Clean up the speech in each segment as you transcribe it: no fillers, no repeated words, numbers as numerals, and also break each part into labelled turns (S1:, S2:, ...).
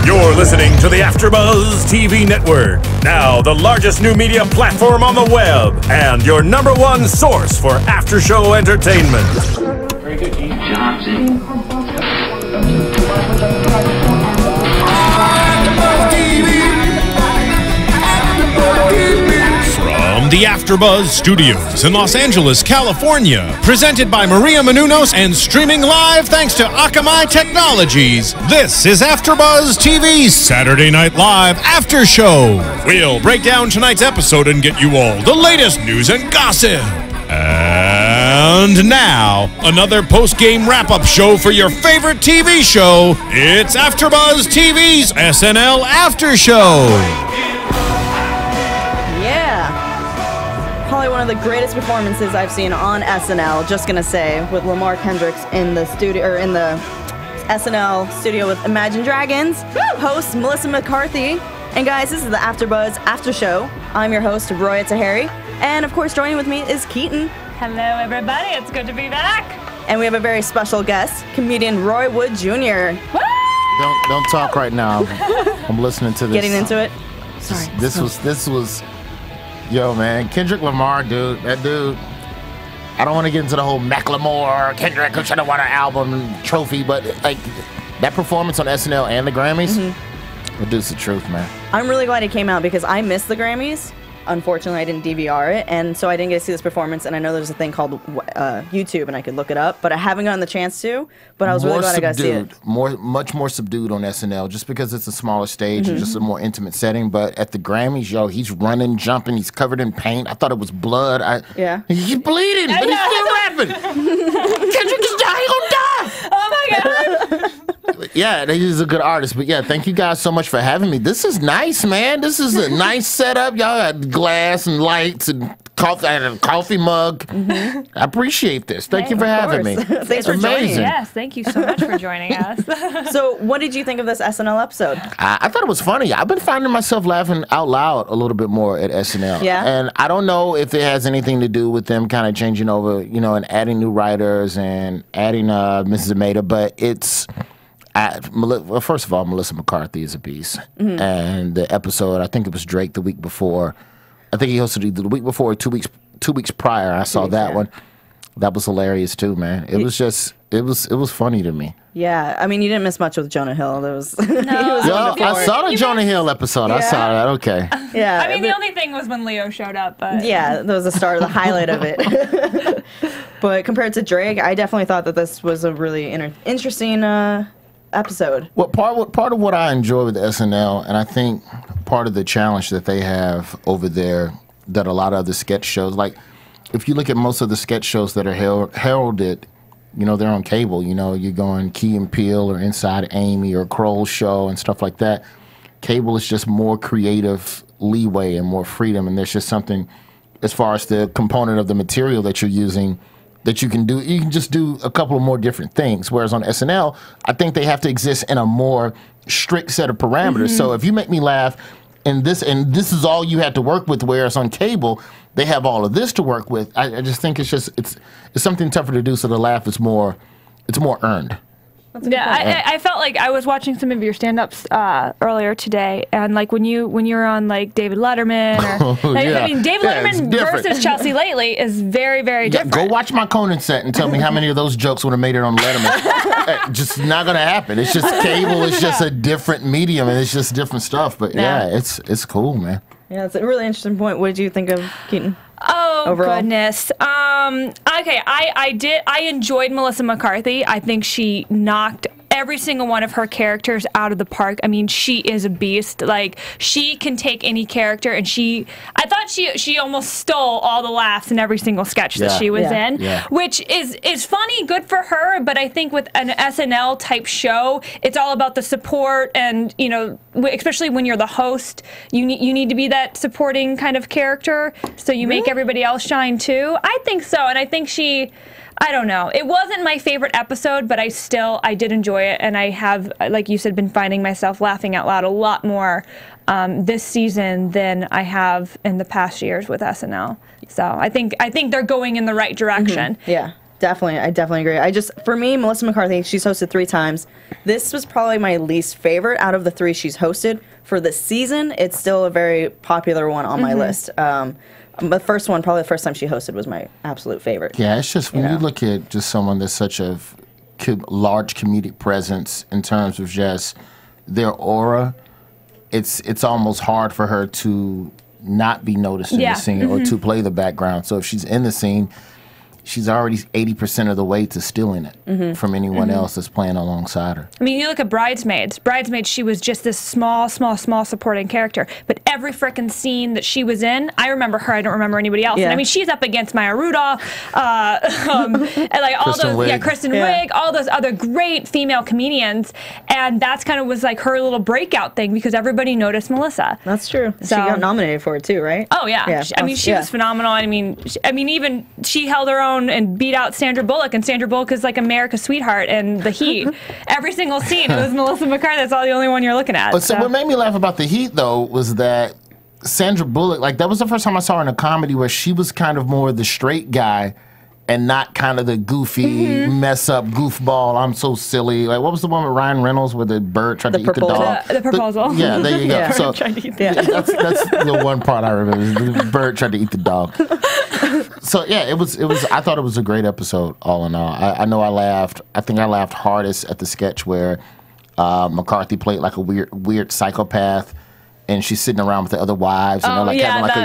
S1: You're listening to the AFTERBUZZ TV network, now the largest new media platform on the web, and your #1 source for after-show entertainment.
S2: Very good, Keith Johnson.
S3: From the AFTERBUZZ Studios in Los Angeles, California, presented by Maria Menounos and streaming live thanks to Akamai Technologies, this is AFTERBUZZ TV's Saturday Night Live After Show. We'll break down tonight's episode and get you all the latest news and gossip. And now, another post-game wrap-up show for your favorite TV show. It's AFTERBUZZ TV's SNL After Show.
S4: Probably one of the greatest performances I've seen on SNL, just gonna say, with Lamar Kendricks in the studio, or in the SNL studio with Imagine Dragons, host Melissa McCarthy. And guys, this is the AFTERBUZZ After Show. I'm your host, Roya Taheri, and of course joining with me is Keetin.
S5: Hello everybody, it's good to be back.
S4: And we have a very special guest, comedian Roy Wood Jr.
S6: Don't talk right now. I'm listening to this.
S4: Getting into it? Sorry.
S6: This was yo, man, Kendrick Lamar, dude, that dude. I don't want to get into the whole Macklemore, Kendrick, who should have won an album trophy, but like that performance on SNL and the Grammys, the dude's the truth, man.
S4: I'm really glad he came out because I missed the Grammys. Unfortunately, I didn't DVR it, and so I didn't get to see this performance. And I know there's a thing called YouTube, and I could look it up, but I haven't gotten the chance to. But I was really glad I got to see it.
S6: Much more subdued on SNL, just because it's a smaller stage and just a more intimate setting. But at the Grammys, yo, he's running, jumping, he's covered in paint. I thought it was blood. He's bleeding, but he's still rapping. Kendrick is dying, gonna die.
S5: Oh my God.
S6: Yeah, he's a good artist. But yeah, thank you guys so much for having me. This is nice, man. This is a nice setup. Y'all got glass and lights and coffee. I had a coffee mug. I appreciate this. Thank you for having me.
S4: Thanks for
S6: amazing.
S4: joining.
S5: Yes, thank you so much for joining us.
S4: So, what did you think of this SNL episode?
S6: I thought it was funny. I've been finding myself laughing out loud a little bit more at SNL.
S4: Yeah.
S6: And I don't know if it has anything to do with them kind of changing over, you know, and adding new writers and adding Mrs. Ameda, but it's... well, first of all, Melissa McCarthy is a beast. And the episode, I think it was Drake the week before. I think he hosted it the week before, or 2 weeks prior. I saw that one. That was hilarious too, man. It was just, it was funny to me.
S4: Yeah, I mean, you didn't miss much with Jonah Hill. There was,
S5: No,
S6: I saw the Jonah Hill episode. I saw that. Okay.
S4: Yeah,
S5: I mean, the only thing was when Leo showed up, but
S4: yeah, that was the start of the highlight of it. But compared to Drake, I definitely thought that this was a really interesting episode.
S6: Well, part of what I enjoy with SNL, and I think part of the challenge that they have over there that a lot of other sketch shows, like if you look at most of the sketch shows that are heralded, you know, they're on cable. You know, you're going Key and Peele or Inside Amy or Kroll's Show and stuff like that. Cable is just more creative leeway and more freedom, and there's just something as far as the component of the material that you're using that you can do. You can just do a couple of more different things. Whereas on SNL, I think they have to exist in a more strict set of parameters. So if you make me laugh and this is all you had to work with, whereas on cable, they have all of this to work with. I just think it's something tougher to do, so the laugh is more earned.
S5: yeah, I felt like I was watching some of your stand-ups earlier today, and like when you were on like David Letterman, or I mean David Letterman versus Chelsea Lately is very, very different.
S6: Go watch my Conan set and tell me how many of those jokes would have made it on Letterman. Just not gonna happen. It's just cable. It's just a different medium, and it's just different stuff. But yeah, it's cool, man.
S4: Yeah, it's a really interesting point. What did you think of Keetin?
S5: Oh,
S4: overall?
S5: goodness. Okay, I enjoyed Melissa McCarthy. I think she knocked every single one of her characters out of the park. I mean, she is a beast. Like, she can take any character, and I thought she almost stole all the laughs in every single sketch that she was in, which is funny, good for her, but I think with an SNL type show, it's all about the support, and, you know, especially when you're the host, you need to be that supporting kind of character, so you make everybody else shine too. I think so, and I think I don't know. It wasn't my favorite episode, but I did enjoy it, and I have, like you said, been finding myself laughing out loud a lot more this season than I have in the past years with SNL. So I think they're going in the right direction.
S4: Yeah. Definitely, I definitely agree. For me, Melissa McCarthy, she's hosted 3 times. This was probably my least favorite out of the 3 she's hosted. For the season, it's still a very popular one on my list. The first one, probably the first time she hosted, was my absolute favorite.
S6: Yeah, it's just when you look at just someone that's such a large comedic presence in terms of just their aura, it's almost hard for her to not be noticed in the scene or to play the background. So if she's in the scene, she's already 80% of the way to stealing it from anyone else that's playing alongside her.
S5: I mean, you look at Bridesmaids. Bridesmaids, she was just this small supporting character. But every frickin' scene that she was in, I remember her. I don't remember anybody else.
S4: Yeah.
S5: And I mean, she's up against Maya Rudolph, and like all
S6: Kristen
S5: those,
S6: Wiig.
S5: Kristen Wiig, all those other great female comedians. And that's kind of was like her little breakout thing because everybody noticed Melissa.
S4: That's true.
S5: So,
S4: she got nominated for it too, right?
S5: Oh yeah. I mean, she was phenomenal. I mean, even she held her own and beat out Sandra Bullock, and Sandra Bullock is like America's sweetheart and The Heat. Every single scene, it was Melissa McCarthy. That's all the only one you're looking at.
S6: But so what made me laugh about The Heat, though, was that Sandra Bullock, like, that was the first time I saw her in a comedy where she was kind of more the straight guy and not kind of the goofy, mess up, goofball, I'm so silly. Like, what was the one with Ryan Reynolds where the bird tried to eat the dog?
S5: The proposal.
S6: Yeah, there you go.
S4: Yeah.
S6: So
S5: Tried to eat
S6: that's the one part I remember. The bird tried to eat the dog. So yeah, it was. I thought it was a great episode, all in all. I know I laughed. I think I laughed hardest at the sketch where McCarthy played like a weird psychopath, and she's sitting around with the other wives, and they're like having like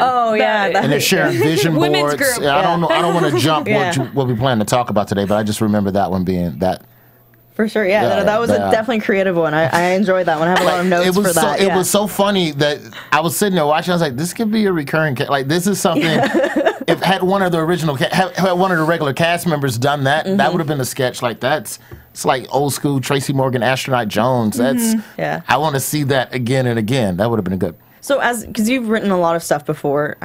S6: and they're sharing vision
S5: Women's
S6: boards.
S5: group.
S6: Yeah, I don't want to jump what we plan to talk about today, but I just remember that one being that.
S4: For sure, that was a definitely creative one. I enjoyed that one. I have a lot of notes for that.
S6: It was so funny that I was sitting there watching. I was like, "This could be a recurring. Like, this is something." If had one of the regular cast members done that, that would have been a sketch. Like it's like old school Tracy Morgan, Astronaut Jones. That's I want to see that again and again. That would have been a good.
S4: So because you've written a lot of stuff before,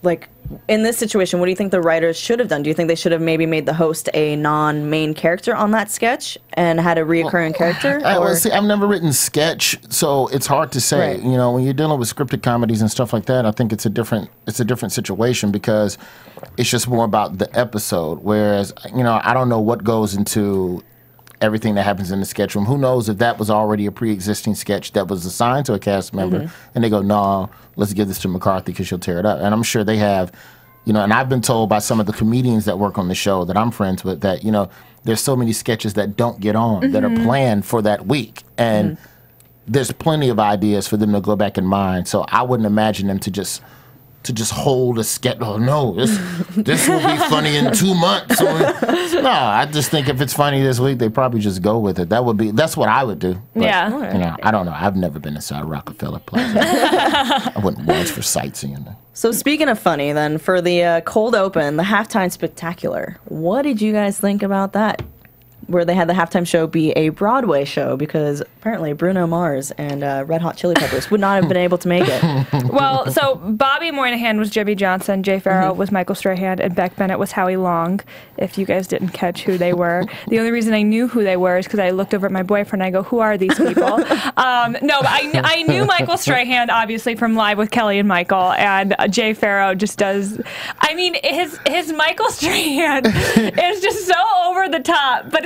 S4: like in this situation, what do you think the writers should have done? Do you think they should have maybe made the host a non-main character on that sketch and had a reoccurring character?
S6: See, I've never written sketch, so it's hard to say.
S4: Right.
S6: You know, when you're dealing with scripted comedies and stuff like that, I think it's a different situation because it's just more about the episode. Whereas, you know, I don't know what goes into everything that happens in the sketch room. Who knows if that was already a pre-existing sketch that was assigned to a cast member, and they go, no, let's give this to McCarthy because she'll tear it up. And I'm sure they have, you know, and I've been told by some of the comedians that work on the show that I'm friends with that, you know, there's so many sketches that don't get on that are planned for that week. And there's plenty of ideas for them to go back and mine. So I wouldn't imagine them to just hold a sketch. Oh no, this will be funny in 2 months. No, I just think if it's funny this week, they probably just go with it. That's what I would do. But, you know, I don't know. I've never been inside Rockefeller Plaza. I wouldn't watch for sightseeing.
S4: So speaking of funny, then for the cold open, the halftime spectacular, what did you guys think about that? Where they had the halftime show be a Broadway show because apparently Bruno Mars and Red Hot Chili Peppers would not have been able to make it.
S5: Well, so Bobby Moynihan was Jimmy Johnson, Jay Farrow was Michael Strahan, and Beck Bennett was Howie Long, if you guys didn't catch who they were. The only reason I knew who they were is because I looked over at my boyfriend and I go, who are these people? No, but I knew Michael Strahan, obviously, from Live with Kelly and Michael, and Jay Farrow just does, I mean, his Michael Strahan is just so over the top, but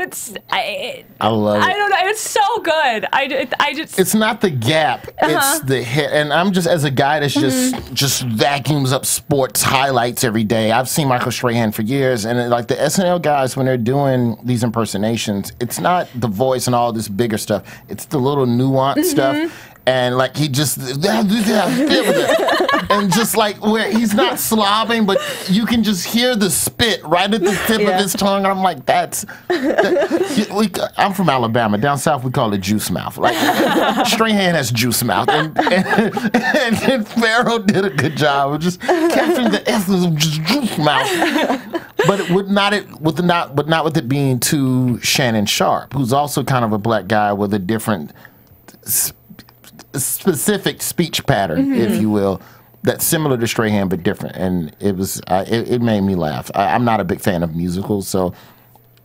S5: I love it. I don't know. It's so good. I just.
S6: It's not the gap. It's the hit. And I'm just as a guy that's just vacuums up sports highlights every day. I've seen Michael Strahan for years, and like the SNL guys when they're doing these impersonations, it's not the voice and all this bigger stuff. It's the little nuanced stuff. And like he just and just like where he's not slobbing, but you can just hear the spit right at the tip of his tongue. And I'm like, I'm from Alabama. Down south we call it juice mouth. Like Strahan has juice mouth, and Farrow did a good job of just capturing the essence of just juice mouth. But not with it being too Shannon Sharp, who's also kind of a black guy with a different specific speech pattern, if you will, that's similar to Strahan but different, and it made me laugh. I'm not a big fan of musicals, so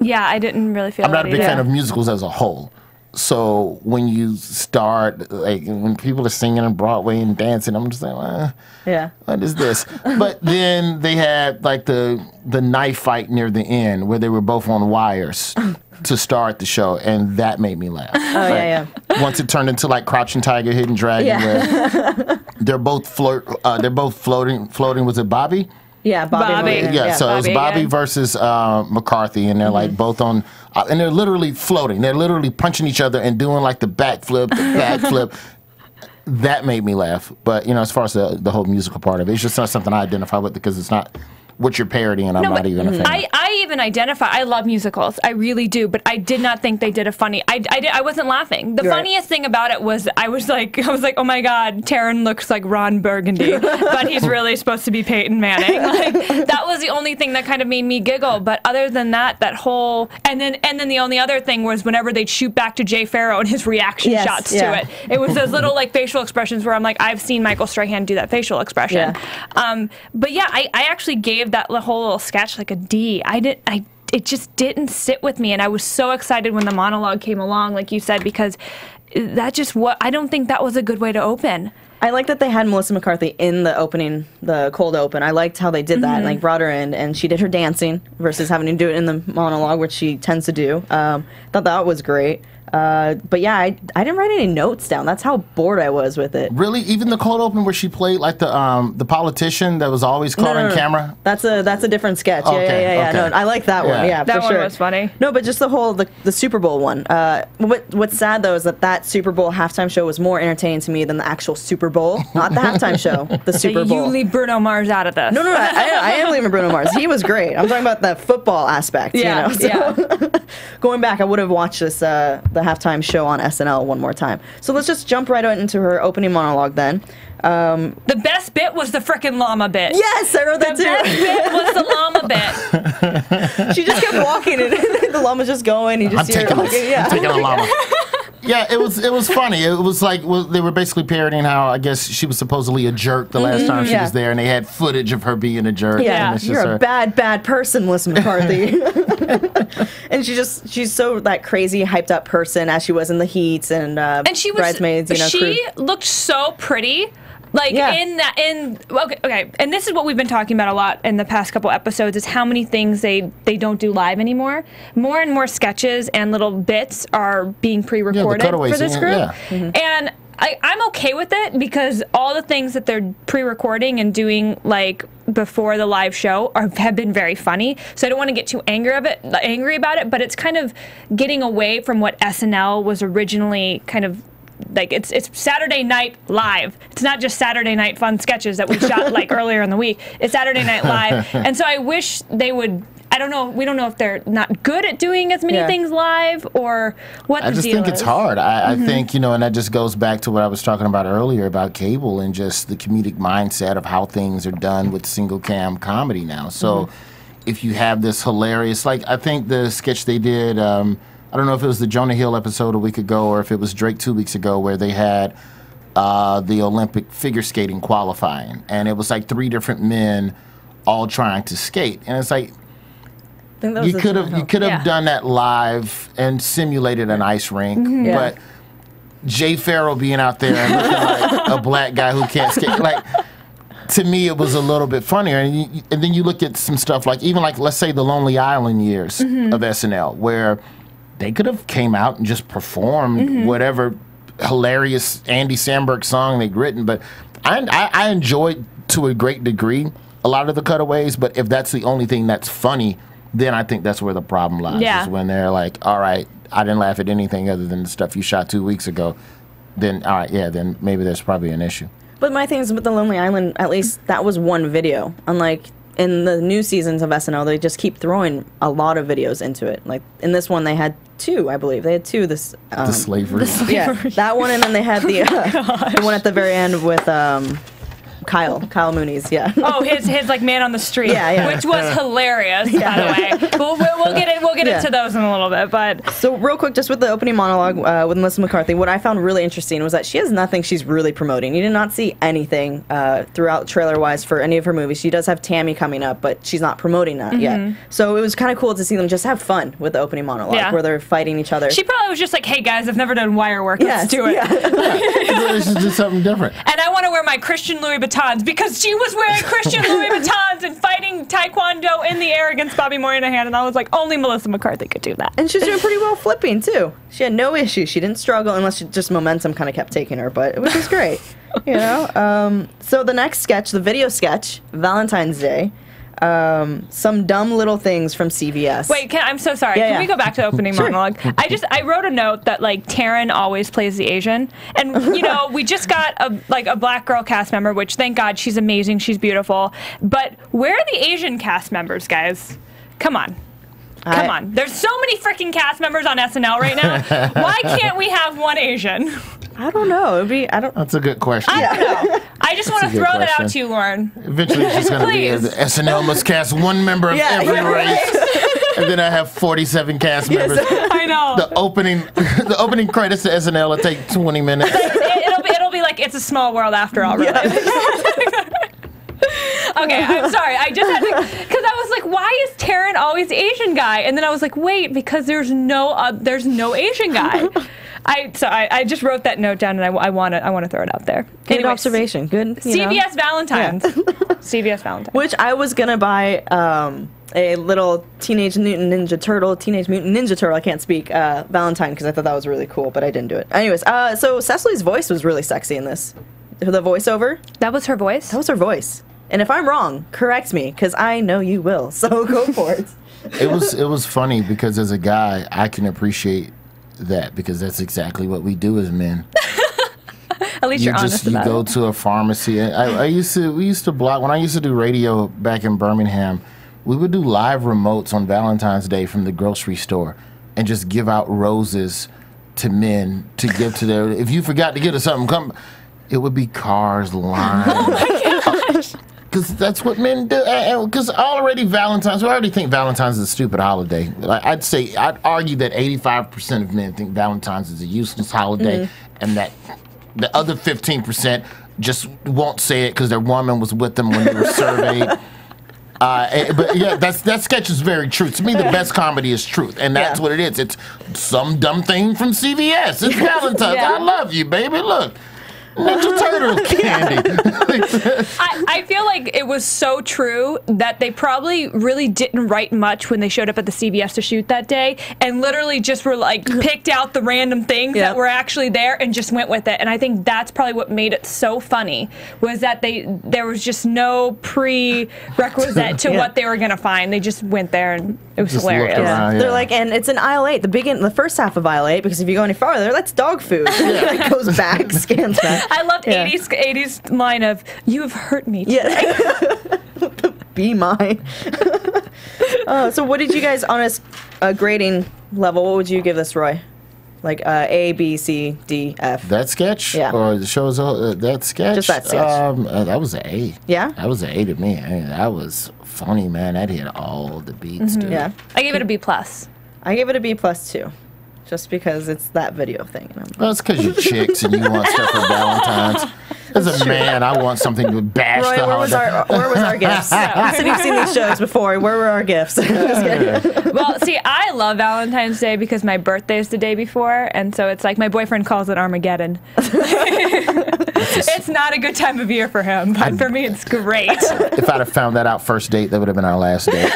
S5: yeah, I didn't really feel.
S6: I'm not a big fan of musicals as a whole. So when you start, like, when people are singing on Broadway and dancing, I'm just like,
S4: Yeah.
S6: what is this? But then they had, like, the knife fight near the end where they were both on wires to start the show, and that made me laugh.
S4: Oh, yeah.
S6: Once it turned into, like, Crouching Tiger, Hidden Dragon, where they're both floating. Was it Bobby?
S4: Yeah, Bobby.
S6: Yeah, so it was Bobby versus McCarthy, and they're like both on, and they're literally floating. They're literally punching each other and doing like the backflip. That made me laugh. But as far as the whole musical part of it, it's just not something I identify with because it's not what you're parodying. I'm not even a fan.
S5: I even identify. I love musicals. I really do. But I did not think they did a funny. I wasn't laughing. The funniest thing about it was I was like, oh my God, Taron looks like Ron Burgundy, but he's really supposed to be Peyton Manning. Like, that was the only thing that kind of made me giggle. But other than that whole and then the only other thing was whenever they'd shoot back to Jay Farrow and his reaction shots to it. It was those little like facial expressions where I'm like, I've seen Michael Strahan do that facial expression. But yeah, I actually gave that whole little sketch like a D. It just didn't sit with me, and I was so excited when the monologue came along, like you said, because I don't think that was a good way to open.
S4: I like that they had Melissa McCarthy in the opening, the cold open. I liked how they did that, and like brought her in, and she did her dancing versus having to do it in the monologue, which she tends to do. Thought that was great. But yeah, I didn't write any notes down. That's how bored I was with it.
S6: Really? Even the cold open where she played like the politician that was always caught on camera?
S4: That's a different sketch.
S6: Okay,
S4: Yeah. No, I like that one. Yeah,
S5: that
S4: for sure.
S5: was funny.
S4: No, but just the whole the Super Bowl one. What's sad though is that Super Bowl halftime show was more entertaining to me than the actual Super Bowl. Not the halftime show. The Super Bowl.
S5: You leave Bruno Mars out of this.
S4: No. I am leaving Bruno Mars. He was great. I'm talking about the football aspect.
S5: Yeah.
S4: Going back, I would have watched this the halftime show on SNL one more time. So let's just jump right into her opening monologue then.
S5: The best bit was the frickin' llama bit.
S4: Yes, I wrote that too.
S5: The best bit was the llama bit.
S4: She just kept walking and the llama's just going. You just
S6: I'm taking a llama. Yeah, it was funny. It was like they were basically parodying how I guess she was supposedly a jerk the last time she was there, and they had footage of her being a jerk.
S4: Yeah,
S6: and
S4: you're a bad person, Melissa McCarthy. And she's so that crazy hyped up person as she was in the Heats and
S5: she was,
S4: Bridesmaids.
S5: She looked so pretty. Like okay, and this is what we've been talking about a lot in the past couple episodes is how many things they don't do live anymore. More and more sketches and little bits are being pre-recorded for this group. Yeah. And I'm okay with it because all the things that they're pre-recording and doing like before the live show have been very funny. So I don't want to get too angry about it, but it's kind of getting away from what SNL was originally kind of like. It's Saturday Night Live. It's not just Saturday Night Fun sketches that we shot like earlier in the week. It's Saturday Night Live. And so I wish they would. I don't know. We don't know if they're not good at doing as many things live or what the deal is.
S6: I just think it's hard. I think, and that just goes back to what I was talking about earlier about cable and just the comedic mindset of how things are done with single cam comedy now. So if you have this hilarious, like I think the sketch they did, I don't know if it was the Jonah Hill episode a week ago or if it was Drake 2 weeks ago where they had the Olympic figure skating qualifying. And it was like 3 different men all trying to skate. And it's like, you could have done that live and simulated an ice rink, but Jay Farrow being out there and looking like a black guy who can't skate, like to me it was a little bit funnier. And then you look at some stuff like even like let's say the Lonely Island years of SNL, where they could have came out and just performed whatever hilarious Andy Samberg song they'd written, but I enjoyed to a great degree a lot of the cutaways. But if that's the only thing that's funny, then I think that's where the problem lies. Is when they're like, all right, I didn't laugh at anything other than the stuff you shot 2 weeks ago. Then, all right, then maybe there's probably an issue.
S4: But my thing is with the Lonely Island, at least that was one video. Unlike in the new seasons of SNL, they just keep throwing a lot of videos into it. Like in this one, they had 2, I believe. They had 2. The slavery. Yeah, that one, and then they had the one at the very end with Kyle Mooney's, yeah.
S5: Oh, his like man on the street, which was hilarious, by the way. We'll get into those in a little bit, but
S4: so real quick, just with the opening monologue with Melissa McCarthy, what I found really interesting was that she has nothing she's really promoting. You did not see anything throughout trailer-wise for any of her movies. She does have Tammy coming up, but she's not promoting that yet. So it was kind of cool to see them just have fun with the opening monologue, where they're fighting each other.
S5: She probably was just like, "Hey guys, I've never done wire work. Let's do it."
S6: This is just something different.
S5: And I want to wear my Christian Louis Vuittons because she was wearing Christian Louis Vuittons and fighting Taekwondo in the air against Bobby Moynihan, and I was like, only Melissa McCarthy could do that.
S4: And she's doing pretty well flipping too. She had no issues. She didn't struggle unless just momentum kind of kept taking her, but it was just great. You know. So the next sketch, the video sketch, Valentine's Day. Some dumb little things from CVS.
S5: Wait, I'm so sorry. Can we go back to the opening monologue? I wrote a note that like Taryn always plays the Asian, and you know we just got a black girl cast member, which thank God, she's amazing, she's beautiful. But where are the Asian cast members, guys? Come on. Come on. There's so many freaking cast members on SNL right now. Why can't we have one Asian?
S4: I don't know.
S6: That's a good question.
S5: I don't know. I just want to throw that out to you, Lauren.
S6: Eventually, it's just going to be the SNL must cast one member of every race, and then I have 47 cast members.
S5: I know.
S6: The opening credits to SNL will take 20 minutes.
S5: It'll be like It's a Small World after all, really. Okay, I'm sorry. I just had to, because I was like, why is Taryn always Asian guy? And then I was like, wait, because there's no Asian guy. I just wrote that note down, and I want to throw it out there.
S4: Good observation. Good.
S5: CVS Valentine's. CVS Valentine's.
S4: Which I was gonna buy a little Teenage Mutant Ninja Turtle. I can't speak Valentine because I thought that was really cool, but I didn't do it. Anyways, so Cecily's voice was really sexy in this. The voiceover.
S5: That was her voice.
S4: That was her voice. And if I'm wrong, correct me, because I know you will. So go for it.
S6: It was funny because as a guy, I can appreciate that because that's exactly what we do as men.
S5: At least you're honest about it.
S6: You go to a pharmacy. We used to block when I used to do radio back in Birmingham. We would do live remotes on Valentine's Day from the grocery store and just give out roses to men to give to their. If you forgot to get us something, come. It would be cars lined.
S5: Oh my gosh.
S6: Because that's what men do. Because already Valentine's, I already think Valentine's is a stupid holiday. I'd argue that 85% of men think Valentine's is a useless holiday, and that the other 15% just won't say it because their woman was with them when they were surveyed. But yeah, that sketch is very true. To me, the best comedy is truth, and that's what it is. It's some dumb thing from CVS. It's Valentine's. I love you, baby. Look. Ninja Turtle candy.
S5: I feel like it was so true that they probably really didn't write much when they showed up at the CVS to shoot that day, and literally just were like picked out the random things that were actually there and just went with it. And I think that's probably what made it so funny, was that there was just no prerequisite to what they were gonna find. They just went there and it was hilarious.
S4: They're like, and it's in aisle 8, the first half of aisle 8, because if you go any farther, that's dog food. It goes back, scans back.
S5: I loved 80s line of, you have hurt me today.
S4: Be mine. So what did you guys, on a grading level, what would you give this, Roy? Like A, B, C, D, F.
S6: That sketch? Yeah. Or the show's that sketch?
S4: Just that sketch.
S6: That was an A.
S4: Yeah?
S6: That was an A to me. I mean, that was funny, man. That hit all the beats, dude.
S4: Yeah.
S5: I gave it a B+.
S4: I gave it a B+ too. Just because it's that video thing.
S6: Well, it's because you're chicks and you want stuff for Valentine's. As a man, I want something to bash
S4: Roy,
S6: the
S4: where was our gifts? You said you've seen these shows before. Where were our gifts?
S5: Well, see, I love Valentine's Day because my birthday is the day before, and so it's like my boyfriend calls it Armageddon. It's not a good time of year for him, but for me, it's great.
S6: If I'd have found that out first date, that would have been our last date.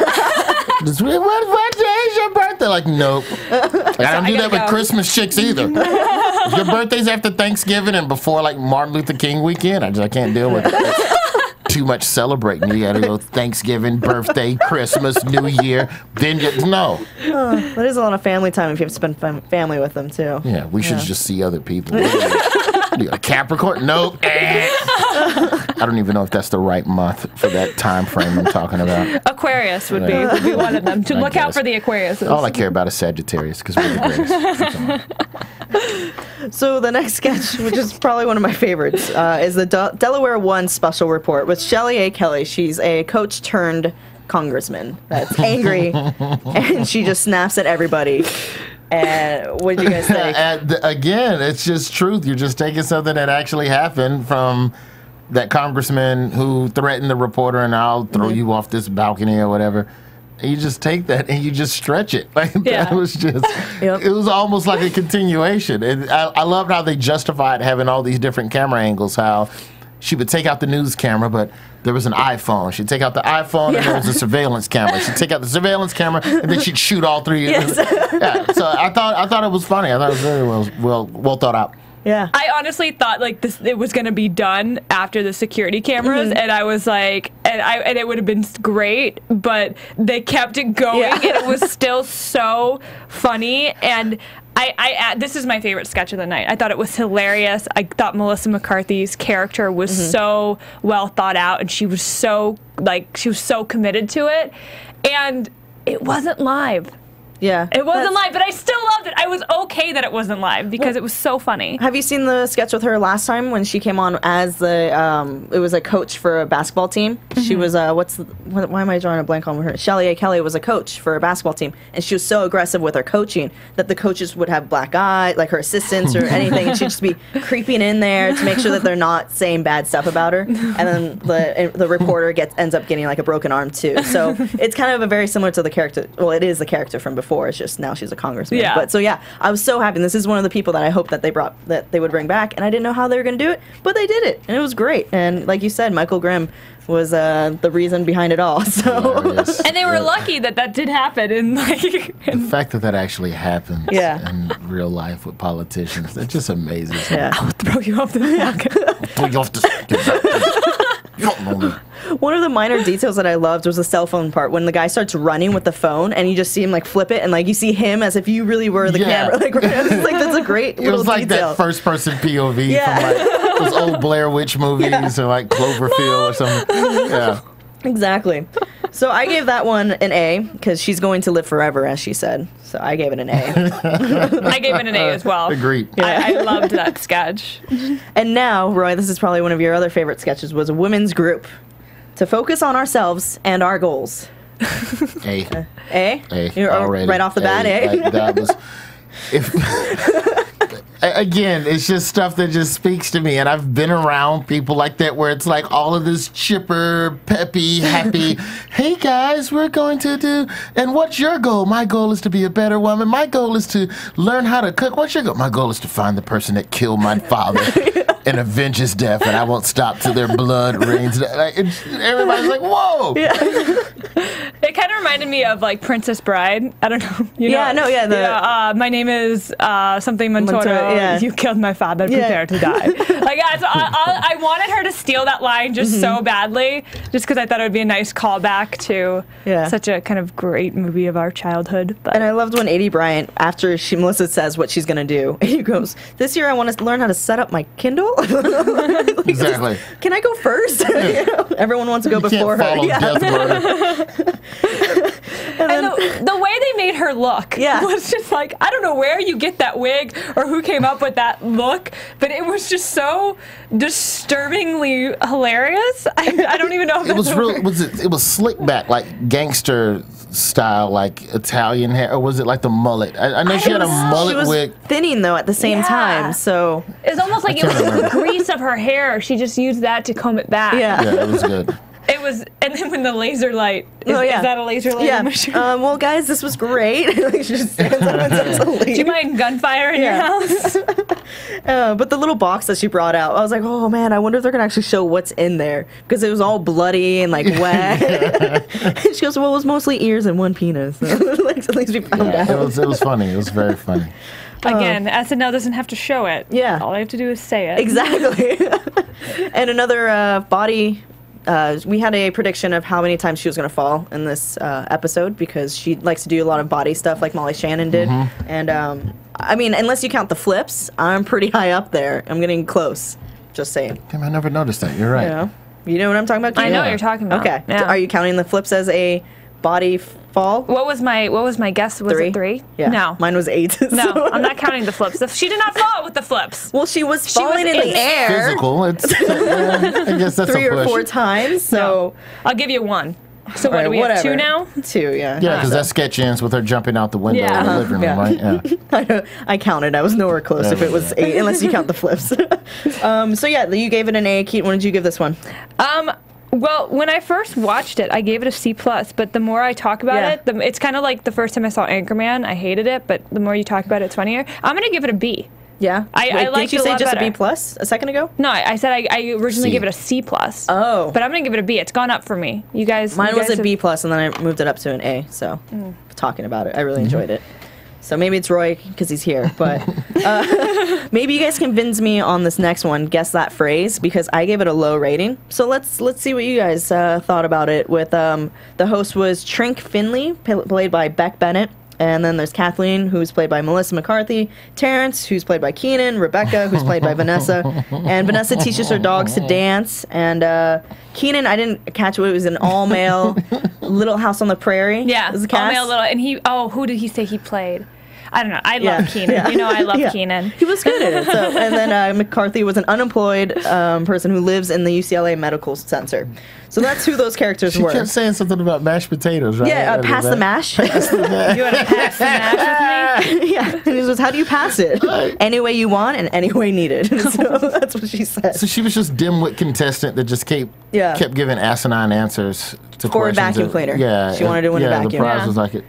S6: What day is your birthday? Like, nope. I don't do that with Christmas chicks either. If your birthday's after Thanksgiving and before like Martin Luther King weekend, I can't deal with it. That's too much celebrating. You gotta go Thanksgiving, birthday, Christmas, New Year, then no.
S4: That is a lot of family time if you have to spend family with them too.
S6: Yeah, we should just see other people. A Capricorn? Nope. I don't even know if that's the right month for that time frame I'm talking about.
S5: Aquarius would be one of them. To look out for the Aquariuses.
S6: All I care about is Sagittarius because we're the greatest.
S4: So the next sketch, which is probably one of my favorites, is the Delaware 1 special report with Shelly A. Kelly. She's a coach turned congressman that's angry, and she just snaps at everybody. And what did you guys think?
S6: Again, it's just truth. You're just taking something that actually happened from that congressman who threatened the reporter, and I'll throw you off this balcony or whatever. And you just take that and you just stretch it. Like that was just, it was almost like a continuation. And I loved how they justified having all these different camera angles, how she would take out the news camera, but there was an iPhone. She'd take out the iPhone and there was a surveillance camera. She'd take out the surveillance camera and then she'd shoot all three.
S4: Yes.
S6: So I thought it was funny. I thought it was very well thought out.
S4: Yeah.
S5: I honestly thought like it was going to be done after the security cameras, and I was like, and it would have been great, but they kept it going, and it was still so funny. And this is my favorite sketch of the night. I thought it was hilarious. I thought Melissa McCarthy's character was so well thought out, and she was so committed to it, and it wasn't live.
S4: Yeah.
S5: It wasn't live, but I still loved it. I was okay that it wasn't live because it was so funny.
S4: Have you seen the sketch with her last time when she came on as it was a coach for a basketball team? She was, why am I drawing a blank on her? Shelly A. Kelly was a coach for a basketball team, and she was so aggressive with her coaching that the coaches would have black eye, like her assistants or anything, and she'd just be creeping in there to make sure that they're not saying bad stuff about her. And then the reporter ends up getting like a broken arm too. So it's kind of a very similar to the character. Well, it is the character from before. It's just now she's a congressman.
S5: Yeah.
S4: But so yeah, I was so happy. This is one of the people that I hoped that they would bring back, and I didn't know how they were going to do it, but they did it, and it was great. And like you said, Michael Grimm was the reason behind it all. So
S5: and they were lucky that did happen. And
S6: the fact that actually happens in real life with politicians, it just amazes me.
S5: I'll throw you off the balcony.
S6: Throw you off the. You don't know me.
S4: One of the minor details that I loved was the cell phone part when the guy starts running with the phone and you just see him like flip it and like you see him as if you really were the camera. Like, that's a great little detail.
S6: It was like that first person POV from like those old Blair Witch movies or like Cloverfield or something. Yeah.
S4: Exactly. So I gave that one an A because she's going to live forever, as she said. So I gave it an A.
S5: I gave it an A as well.
S6: Agreed.
S5: Yeah. I loved that sketch.
S4: And now, Roy, this is probably one of your other favorite sketches, was a women's group to focus on ourselves and our goals.
S6: A.
S4: A?
S6: A.
S4: You're
S6: already.
S4: Right off the bat, A?
S6: Like, that was... Again, it's just stuff that just speaks to me, and I've been around people like that where it's like all of this chipper, peppy, happy, hey guys, we're going to do, and what's your goal? My goal is to be a better woman. My goal is to learn how to cook. What's your goal? My goal is to find the person that killed my father and avenge his death, and I won't stop till their blood rains. Like, everybody's like, whoa!
S5: Yeah. It kind of reminded me of like Princess Bride. I don't know. You know, my name is something Montoro. You killed my father. Prepare to die. Like, so I wanted her to steal that line just so badly, just because I thought it would be a nice callback to such a kind of great movie of our childhood. But.
S4: And I loved when Adie Bryant, after Melissa says what she's going to do, he goes, "This year I want to learn how to set up my Kindle." Like,
S6: exactly.
S4: Can I go first? You know, everyone wants to go before her.
S5: And the way they made her look was just like, I don't know where you get that wig or who came up with that look, but it was just so disturbingly hilarious. I don't even know if
S6: it was real. It was slick back, like gangster style, like Italian hair, or was it like the mullet? I know she had a mullet wig.
S4: Thinning though at the same time, so
S5: it's almost like it was the grease of her hair. She just used that to comb it back.
S6: Yeah, it was good.
S5: It was, and then when the laser light, is that a laser light?
S4: Yeah. Well, guys, this was great. Like, she just stands up and starts to leave.
S5: Do you mind gunfire in your house?
S4: But the little box that she brought out, I was like, oh man, I wonder if they're gonna actually show what's in there because it was all bloody and like wet. And she goes, well, it was mostly ears and one penis. So, like, at least we found out.
S6: It was funny. It was very funny.
S5: Again, SNL doesn't have to show it.
S4: Yeah.
S5: All they have to do is say it.
S4: Exactly. And another body. We had a prediction of how many times she was going to fall in this episode because she likes to do a lot of body stuff like Molly Shannon did. And, I mean, unless you count the flips, I'm pretty high up there. I'm getting close. Just saying.
S6: Damn, I never noticed that. You're right.
S4: You know what I'm talking about?
S5: I know what you're talking about.
S4: Okay.
S5: Yeah.
S4: Are you counting the flips as a body fall?
S5: What was my guess? Was it 3?
S4: Yeah.
S5: No.
S4: Mine was 8.
S5: No, I'm not counting the flips. She did not fall with the flips.
S4: Well, she was falling in the air.
S6: Physical. It's, I guess that's
S4: 3
S6: a
S4: or
S6: push.
S4: 4 times. So
S5: No. I'll give you 1. So what, do we have 2 now?
S4: 2, yeah.
S6: Yeah, because that sketch ends with her jumping out the window in the living room,
S4: Yeah.
S6: right? Yeah.
S4: I counted. I was nowhere close if it was 8, unless you count the flips. So yeah, you gave it an A. Keatin, what did you give this one?
S5: Well, when I first watched it, I gave it a C+, but the more I talk about it, it's kind of like the first time I saw Anchorman. I hated it, but the more you talk about it, it's funnier. I'm going to give it a B.
S4: Yeah?
S5: I like
S4: didn't you say just a B+ a second ago?
S5: No, I said I originally
S6: C.
S5: gave it a C+.
S4: Oh.
S5: But I'm going to give it a B. It's gone up for me. You guys...
S4: Mine
S5: you
S4: was
S5: guys
S4: a B+, and then I moved it up to an A, so talking about it, I really enjoyed it. So maybe it's Roy because he's here, but maybe you guys convince me on this next one. Guess that phrase, because I gave it a low rating. So let's see what you guys thought about it. With the host was Trink Finley, played by Beck Bennett, and then there's Kathleen, who's played by Melissa McCarthy, Terrence, who's played by Keenan, Rebecca, who's played by Vanessa, and Vanessa teaches her dogs to dance, and Keenan, I didn't catch what it was, an all-male Little House on the Prairie.
S5: Yeah,
S4: was the cast.
S5: all-male little... And he... Oh, who did he say he played? I don't know. I love Keenan.
S4: Yeah.
S5: You know I love Keenan.
S4: He was good at it. So, and then McCarthy was an unemployed person who lives in the UCLA Medical Center. So that's who those characters were.
S6: She kept saying something about mashed potatoes, right?
S4: Yeah, pass the mash.
S5: You want to pass the mash with me?
S4: Yeah. And he says, how do you pass it? Any way you want and any way needed. So that's what she said.
S6: So she was just dimwit contestant that just kept giving asinine answers to
S4: For a
S6: questions.
S4: vacuum cleaner.
S6: Yeah.
S4: She wanted to win a vacuum.
S6: The prize
S5: Yeah.
S6: was like it.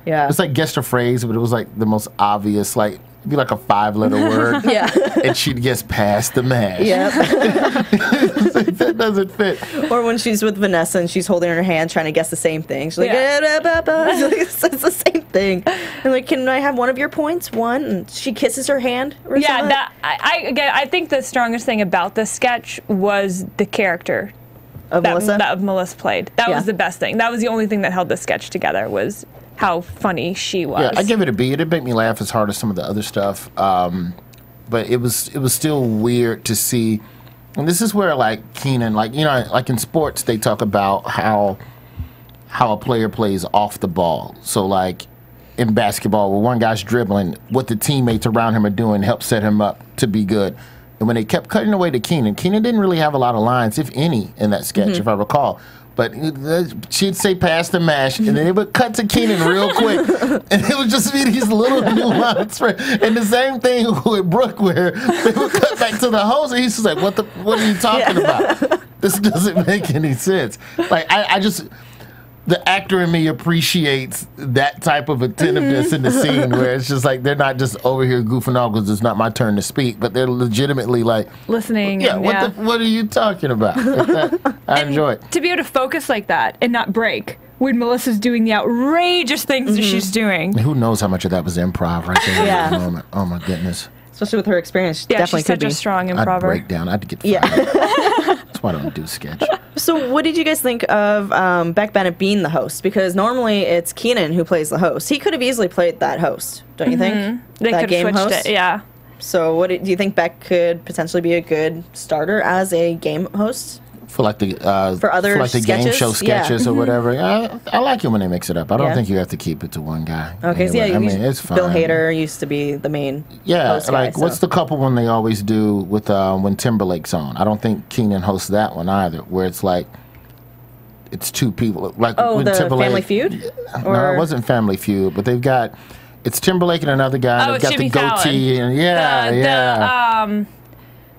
S4: Yeah.
S6: It's like guessed a phrase, but it was like the most obvious, like it'd be like a 5-letter word.
S4: Yeah.
S6: And she'd guess past the mash.
S4: Yeah.
S6: That doesn't fit.
S4: Or when she's with Vanessa and she's holding her hand trying to guess the same thing. She's like, it's the same thing. And like, can I have one of your points? One? And she kisses her hand or something.
S5: Yeah, I think the strongest thing about this sketch was the character
S4: Of Melissa?
S5: that Melissa played. That
S4: Yeah.
S5: was the best thing. That was the only thing that held the sketch together, was how funny she was.
S6: Yeah, I give it a B. It didn't make me laugh as hard as some of the other stuff. But it was still weird to see. And this is where, like, Keenan, like, you know, like in sports, they talk about how a player plays off the ball. So, like, in basketball, where one guy's dribbling, what the teammates around him are doing helps set him up to be good. And when they kept cutting away to Keenan didn't really have a lot of lines, if any, in that sketch, if I recall. But she'd say pass the mash, and then it would cut to Keenan real quick. And it would just be these little nuances. And the same thing with Brooke, where they would cut back to the host, and he's just like, what are you talking about? This doesn't make any sense. Like, I just... The actor in me appreciates that type of attentiveness in the scene, where it's just like they're not just over here goofing off because it's not my turn to speak, but they're legitimately like
S5: listening.
S6: Yeah, what are you talking about? I enjoy it.
S5: To be able to focus like that and not break when Melissa's doing the outrageous things that she's doing.
S6: Who knows how much of that was improv right there at the moment? Oh my goodness.
S4: Especially with her experience, she
S5: Yeah,
S4: definitely
S5: she's
S4: could
S5: such
S4: be.
S5: a strong
S6: I'd
S5: improver.
S6: break down. I'd get fired.
S4: Yeah.
S6: That's why I don't do sketch.
S4: So what did you guys think of Beck Bennett being the host? Because normally it's Keenan who plays the host. He could have easily played that host, don't you think?
S5: They
S4: that
S5: could have switched it, yeah.
S4: So do you think Beck could potentially be a good starter as a game host?
S6: For like the
S4: other
S6: game
S4: sketches?
S6: show sketches or whatever. I like it when they mix it up. I don't
S4: Yeah.
S6: think you have to keep it to one guy.
S4: Okay, so
S6: Anyway, I mean, it's fine.
S4: Bill Hader used to be the main host guy,
S6: like what's the couple one they always do with when Timberlake's on? I don't think Keenan hosts that one either, where it's like it's two people. Like when
S4: the
S6: Timberlake,
S4: Family Feud?
S6: No, it wasn't Family Feud, but they've got it's Timberlake and another guy.
S5: Oh,
S6: They've got
S5: Jimmy
S6: the goatee
S5: Fallon.
S6: and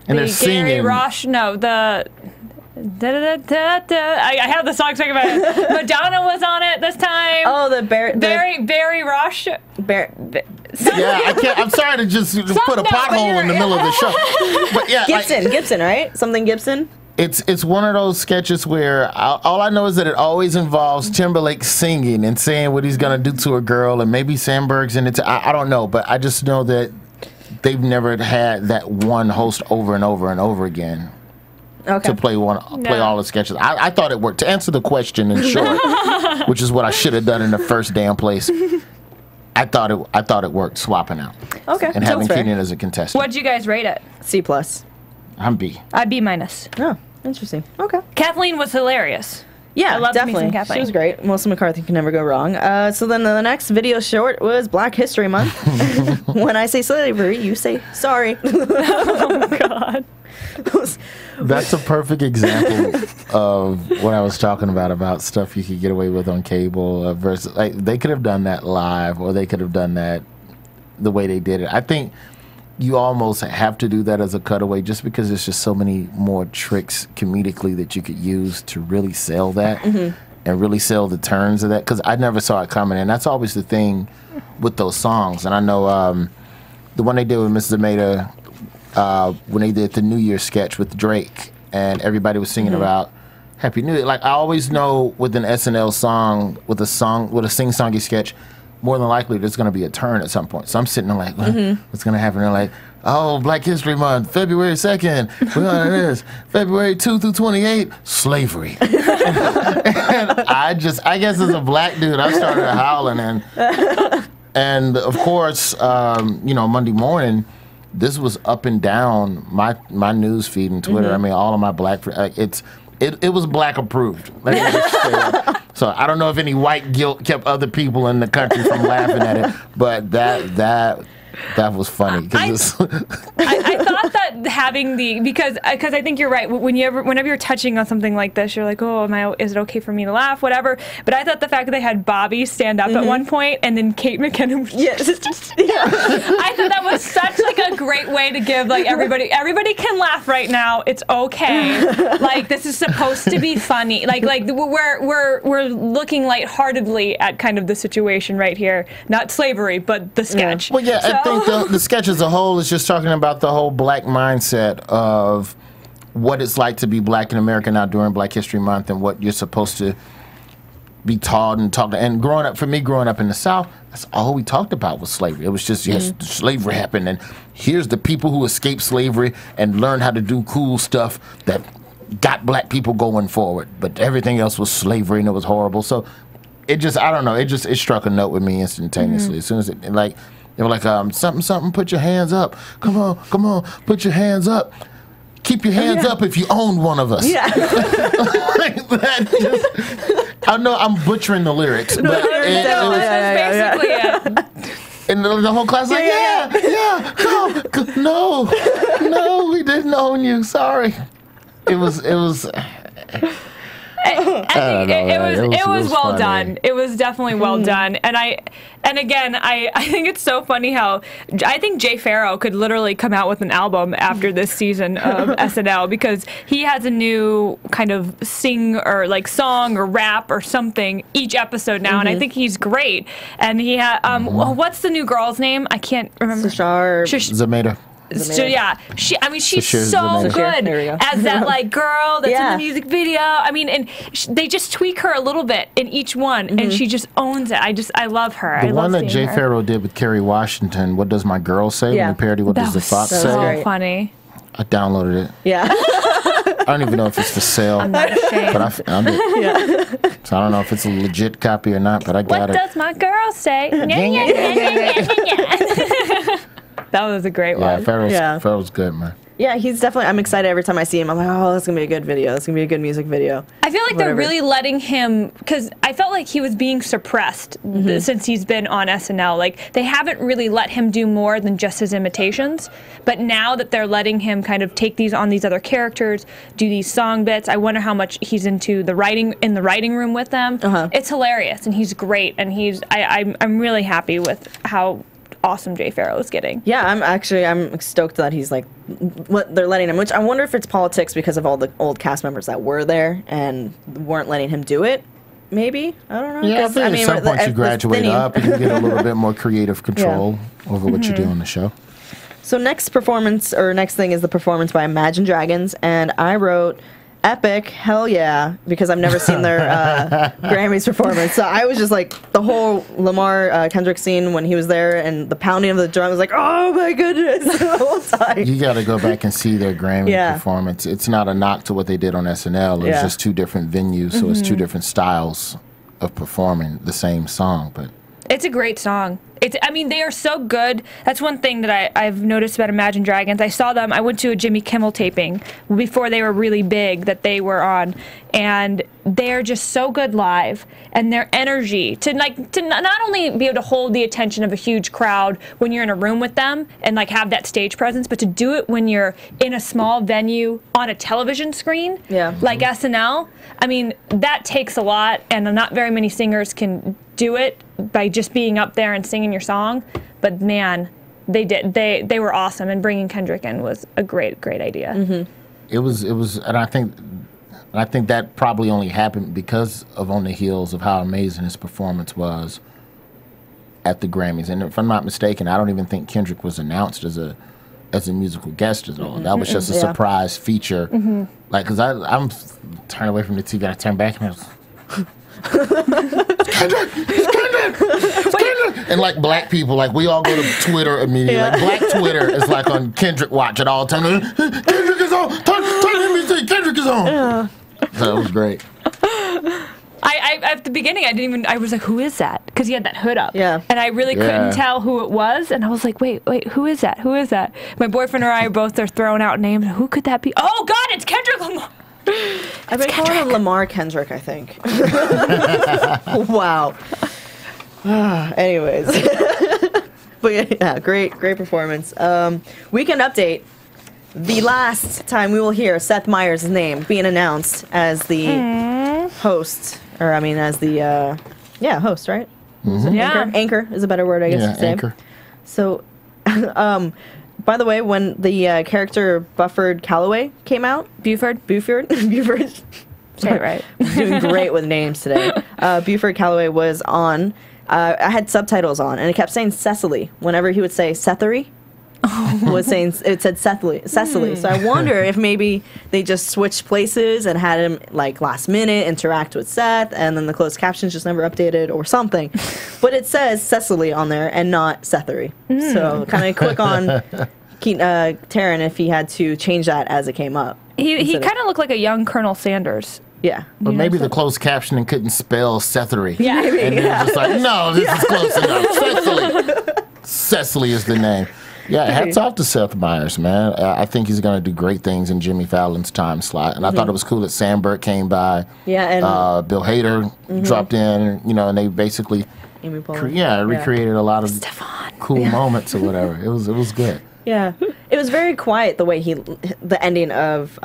S6: and they're
S5: the
S6: singing.
S5: Gary Rosh, no, the... I have the song stuck in my head. Madonna was on it this time.
S4: Oh,
S5: Barry Rosh.
S6: Yeah, I can't. I'm sorry to just put a
S5: no,
S6: pothole in the middle of the show. But yeah,
S4: Gibson, right? Something Gibson?
S6: It's one of those sketches where all I know is that it always involves Timberlake singing and saying what he's gonna do to a girl, and maybe Sandberg's in it. I don't know, but I just know that they've never had that one host over and over and over again.
S4: Okay.
S6: To play all the sketches. I thought it worked. To answer the question in short, which is what I should have done in the first damn place, I thought it worked swapping out.
S4: Okay.
S6: And having
S4: fair.
S6: Keenan as a contestant.
S5: What'd you guys rate it?
S4: C+.
S6: I'm B.
S5: I'd B-.
S4: Oh, interesting. Okay.
S5: Kathleen was hilarious.
S4: Yeah,
S5: I love
S4: definitely.
S5: Amazing Kathleen.
S4: She was great. Melissa McCarthy can never go wrong. So then the next video short was Black History Month. When I say slavery, you say sorry.
S5: Oh God.
S6: That's a perfect example of what I was talking about stuff you could get away with on cable versus, like, they could have done that live, or they could have done that the way they did it. I think you almost have to do that as a cutaway, just because there's just so many more tricks comedically that you could use to really sell that and really sell the turns of that, because I never saw it coming. And that's always the thing with those songs. And I know the one they did with Mrs. Ameda, when they did the New Year sketch with Drake, and everybody was singing about Happy New Year. Like, I always know with an SNL song, with a sing-songy sketch, more than likely there's going to be a turn at some point. So I'm sitting there like, what's going to happen? They're like, oh, Black History Month, February 2nd, we're on this. February 2 through 28, slavery. And I guess as a black dude, I started howling. And of course, Monday morning, this was up and down my news feed and Twitter. I mean, all of my black, it was black approved. Let me just say that. So I don't know if any white guilt kept other people in the country from laughing at it, but that was funny.
S5: I thought that having because I think you're right. Whenever you're touching on something like this, you're like, oh, is it okay for me to laugh? Whatever. But I thought the fact that they had Bobby stand up at one point and then Kate McKinnon was I thought that was such like a great way to give like everybody can laugh right now. It's okay. Like, this is supposed to be funny. Like we're looking lightheartedly at kind of the situation right here. Not slavery, but the sketch.
S6: Well, yeah. I think the sketch as a whole is just talking about the whole black mindset of what it's like to be black in America now during Black History Month, and what you're supposed to be taught and talked. And growing up in the South, that's all we talked about was slavery. It was just, slavery happened, and here's the people who escaped slavery and learned how to do cool stuff that got black people going forward. But everything else was slavery, and it was horrible. So it just, I don't know, it struck a note with me instantaneously. As soon as they were like, something, put your hands up. Come on, put your hands up. Keep your hands up if you own one of us. Yeah. Like that I know I'm butchering the lyrics, but
S5: that's basically it.
S6: And the whole class like, no, we didn't own you. Sorry. It was.
S5: I think it was well
S6: funny.
S5: Done. It was definitely well done. And again, I think it's so funny how I think Jay Farrow could literally come out with an album after this season of SNL, because he has a new kind of sing or like song or rap or something each episode now, and I think he's great. And he had what's the new girl's name? I can't remember.
S6: Zameda.
S5: So yeah, she's so good as that like girl that's in the music video. I mean, and they just tweak her a little bit in each one, and she just owns it. I love her.
S6: The one that Jay Farrow did with Kerry Washington, "What Does My Girl Say?" When he parodied "What Does the Fox Say?"
S5: So funny.
S6: I downloaded it. Yeah. I don't even know if it's for sale.
S5: I'm not ashamed.
S6: But I found it. Yeah. So I don't know if it's a legit copy or not, but I got it.
S5: What does my girl say? That was a great one.
S6: Farrow's good, man.
S4: Yeah, he's definitely, I'm excited every time I see him. I'm like, oh, that's going to be a good video. That's going to be a good music video.
S5: I feel like they're really letting him, because I felt like he was being suppressed since he's been on SNL. Like, they haven't really let him do more than just his imitations. But now that they're letting him kind of take these on these other characters, do these song bits, I wonder how much he's into the writing, in the writing room with them. It's hilarious, and he's great. And I'm really happy with how awesome Jay Farrow is getting.
S4: Yeah, I'm stoked that he's like, what they're letting him, which I wonder if it's politics because of all the old cast members that were there and weren't letting him do it. Maybe, I don't know.
S6: Yeah, I mean, at some point you graduate up and you get a little bit more creative control over what you do on the show.
S4: So next thing is the performance by Imagine Dragons, and I wrote epic, hell yeah, because I've never seen their Grammys performance. So I was just like, the whole Lamar Kendrick scene when he was there and the pounding of the drum was like, oh my goodness, the whole time.
S6: You got to go back and see their Grammy performance. It's not a knock to what they did on SNL. It's just two different venues, so it's two different styles of performing the same song. But
S5: It's a great song. I mean, they are so good. That's one thing that I've noticed about Imagine Dragons. I saw them. I went to a Jimmy Kimmel taping before they were really big that they were on, and they're just so good live. And their energy to not only be able to hold the attention of a huge crowd when you're in a room with them and like have that stage presence, but to do it when you're in a small venue on a television screen, like SNL. I mean, that takes a lot, and not very many singers can do it by just being up there and singing your song. But man, they did. They were awesome, and bringing Kendrick in was a great idea.
S6: It was, and I think that probably only happened because of on the heels of how amazing his performance was at the Grammys. And if I'm not mistaken, I don't even think Kendrick was announced as a musical guest at all. That was just a surprise feature. Like, cause I'm turning away from the TV, I turn back and I was. Kendrick! And like black people, like we all go to Twitter immediately. Like black Twitter is like on Kendrick watch at all times. Kendrick is on! Turn NBC! Kendrick is on! So it was great.
S5: I at the beginning, I was like, who is that? Because he had that hood up.
S4: Yeah.
S5: And I really couldn't tell who it was. And I was like, wait, who is that? Who is that? My boyfriend and I both are throwing out names. Who could that be? Oh, God, it's Kendrick Lamar.
S4: I've been calling him Lamar Kendrick, I think. Wow. Anyways. But yeah, great performance. Weekend update. The last time we will hear Seth Meyers' name being announced as the host, or I mean as the host, right? Anchor is a better word, I guess.
S6: Yeah, anchor.
S4: So, by the way, when the character Buford Calloway came out, Buford.
S5: Say it right.
S4: Doing great with names today. Buford Calloway was on. I had subtitles on, and it kept saying Cecily whenever he would say Sethery. Was saying it said Cecily. So I wonder if maybe they just switched places and had him like last minute interact with Seth, and then the closed captions just never updated or something. But it says Cecily on there and not Sethery. So kind of quick on Taryn if he had to change that as it came up.
S5: He kind of looked like a young Colonel Sanders.
S4: Yeah.
S6: But maybe the closed captioning couldn't spell Sethery.
S4: Yeah, maybe,
S6: and it was just like, no, this is close enough. Cecily. Cecily is the name. Yeah, hats off to Seth Meyers, man. I think he's going to do great things in Jimmy Fallon's time slot. And I thought it was cool that Sandberg came by. Yeah, and Bill Hader dropped in, and they basically recreated a lot of cool moments or whatever. It was good.
S4: Yeah, it was very quiet the way the ending of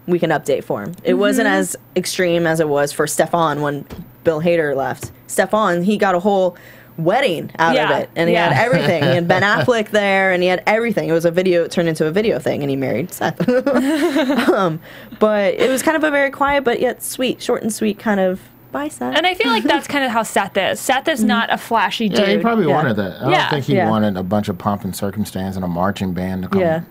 S4: Weekend Update for him. It wasn't as extreme as it was for Stefan when Bill Hader left. Stefan, he got a whole wedding out of it, and he had everything. He had Ben Affleck there, and he had everything. It was it turned into a video thing, and he married Seth. But it was kind of a very quiet, but yet sweet, short and sweet kind of. Bye, Seth.
S5: And I feel like that's kind of how Seth is. Seth is not a flashy dude.
S6: Yeah, he probably wanted that. I don't think he wanted a bunch of pomp and circumstance and a marching band to come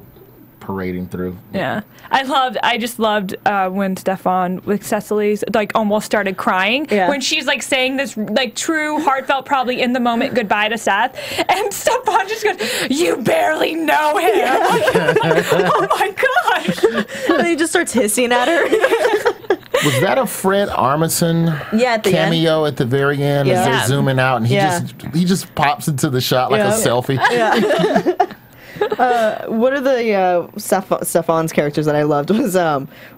S6: parading through.
S5: Yeah. I just loved when Stefan with Cecily's like almost started crying when she's like saying this like true heartfelt probably in the moment goodbye to Seth, and Stefan just goes, "You barely know him." Like, oh my gosh.
S4: And he just starts hissing at her.
S6: Was that a Fred Armisen cameo at the very end as they're zooming out, and he just pops into the shot like a selfie? Yeah.
S4: One of the Stefan's characters that I loved was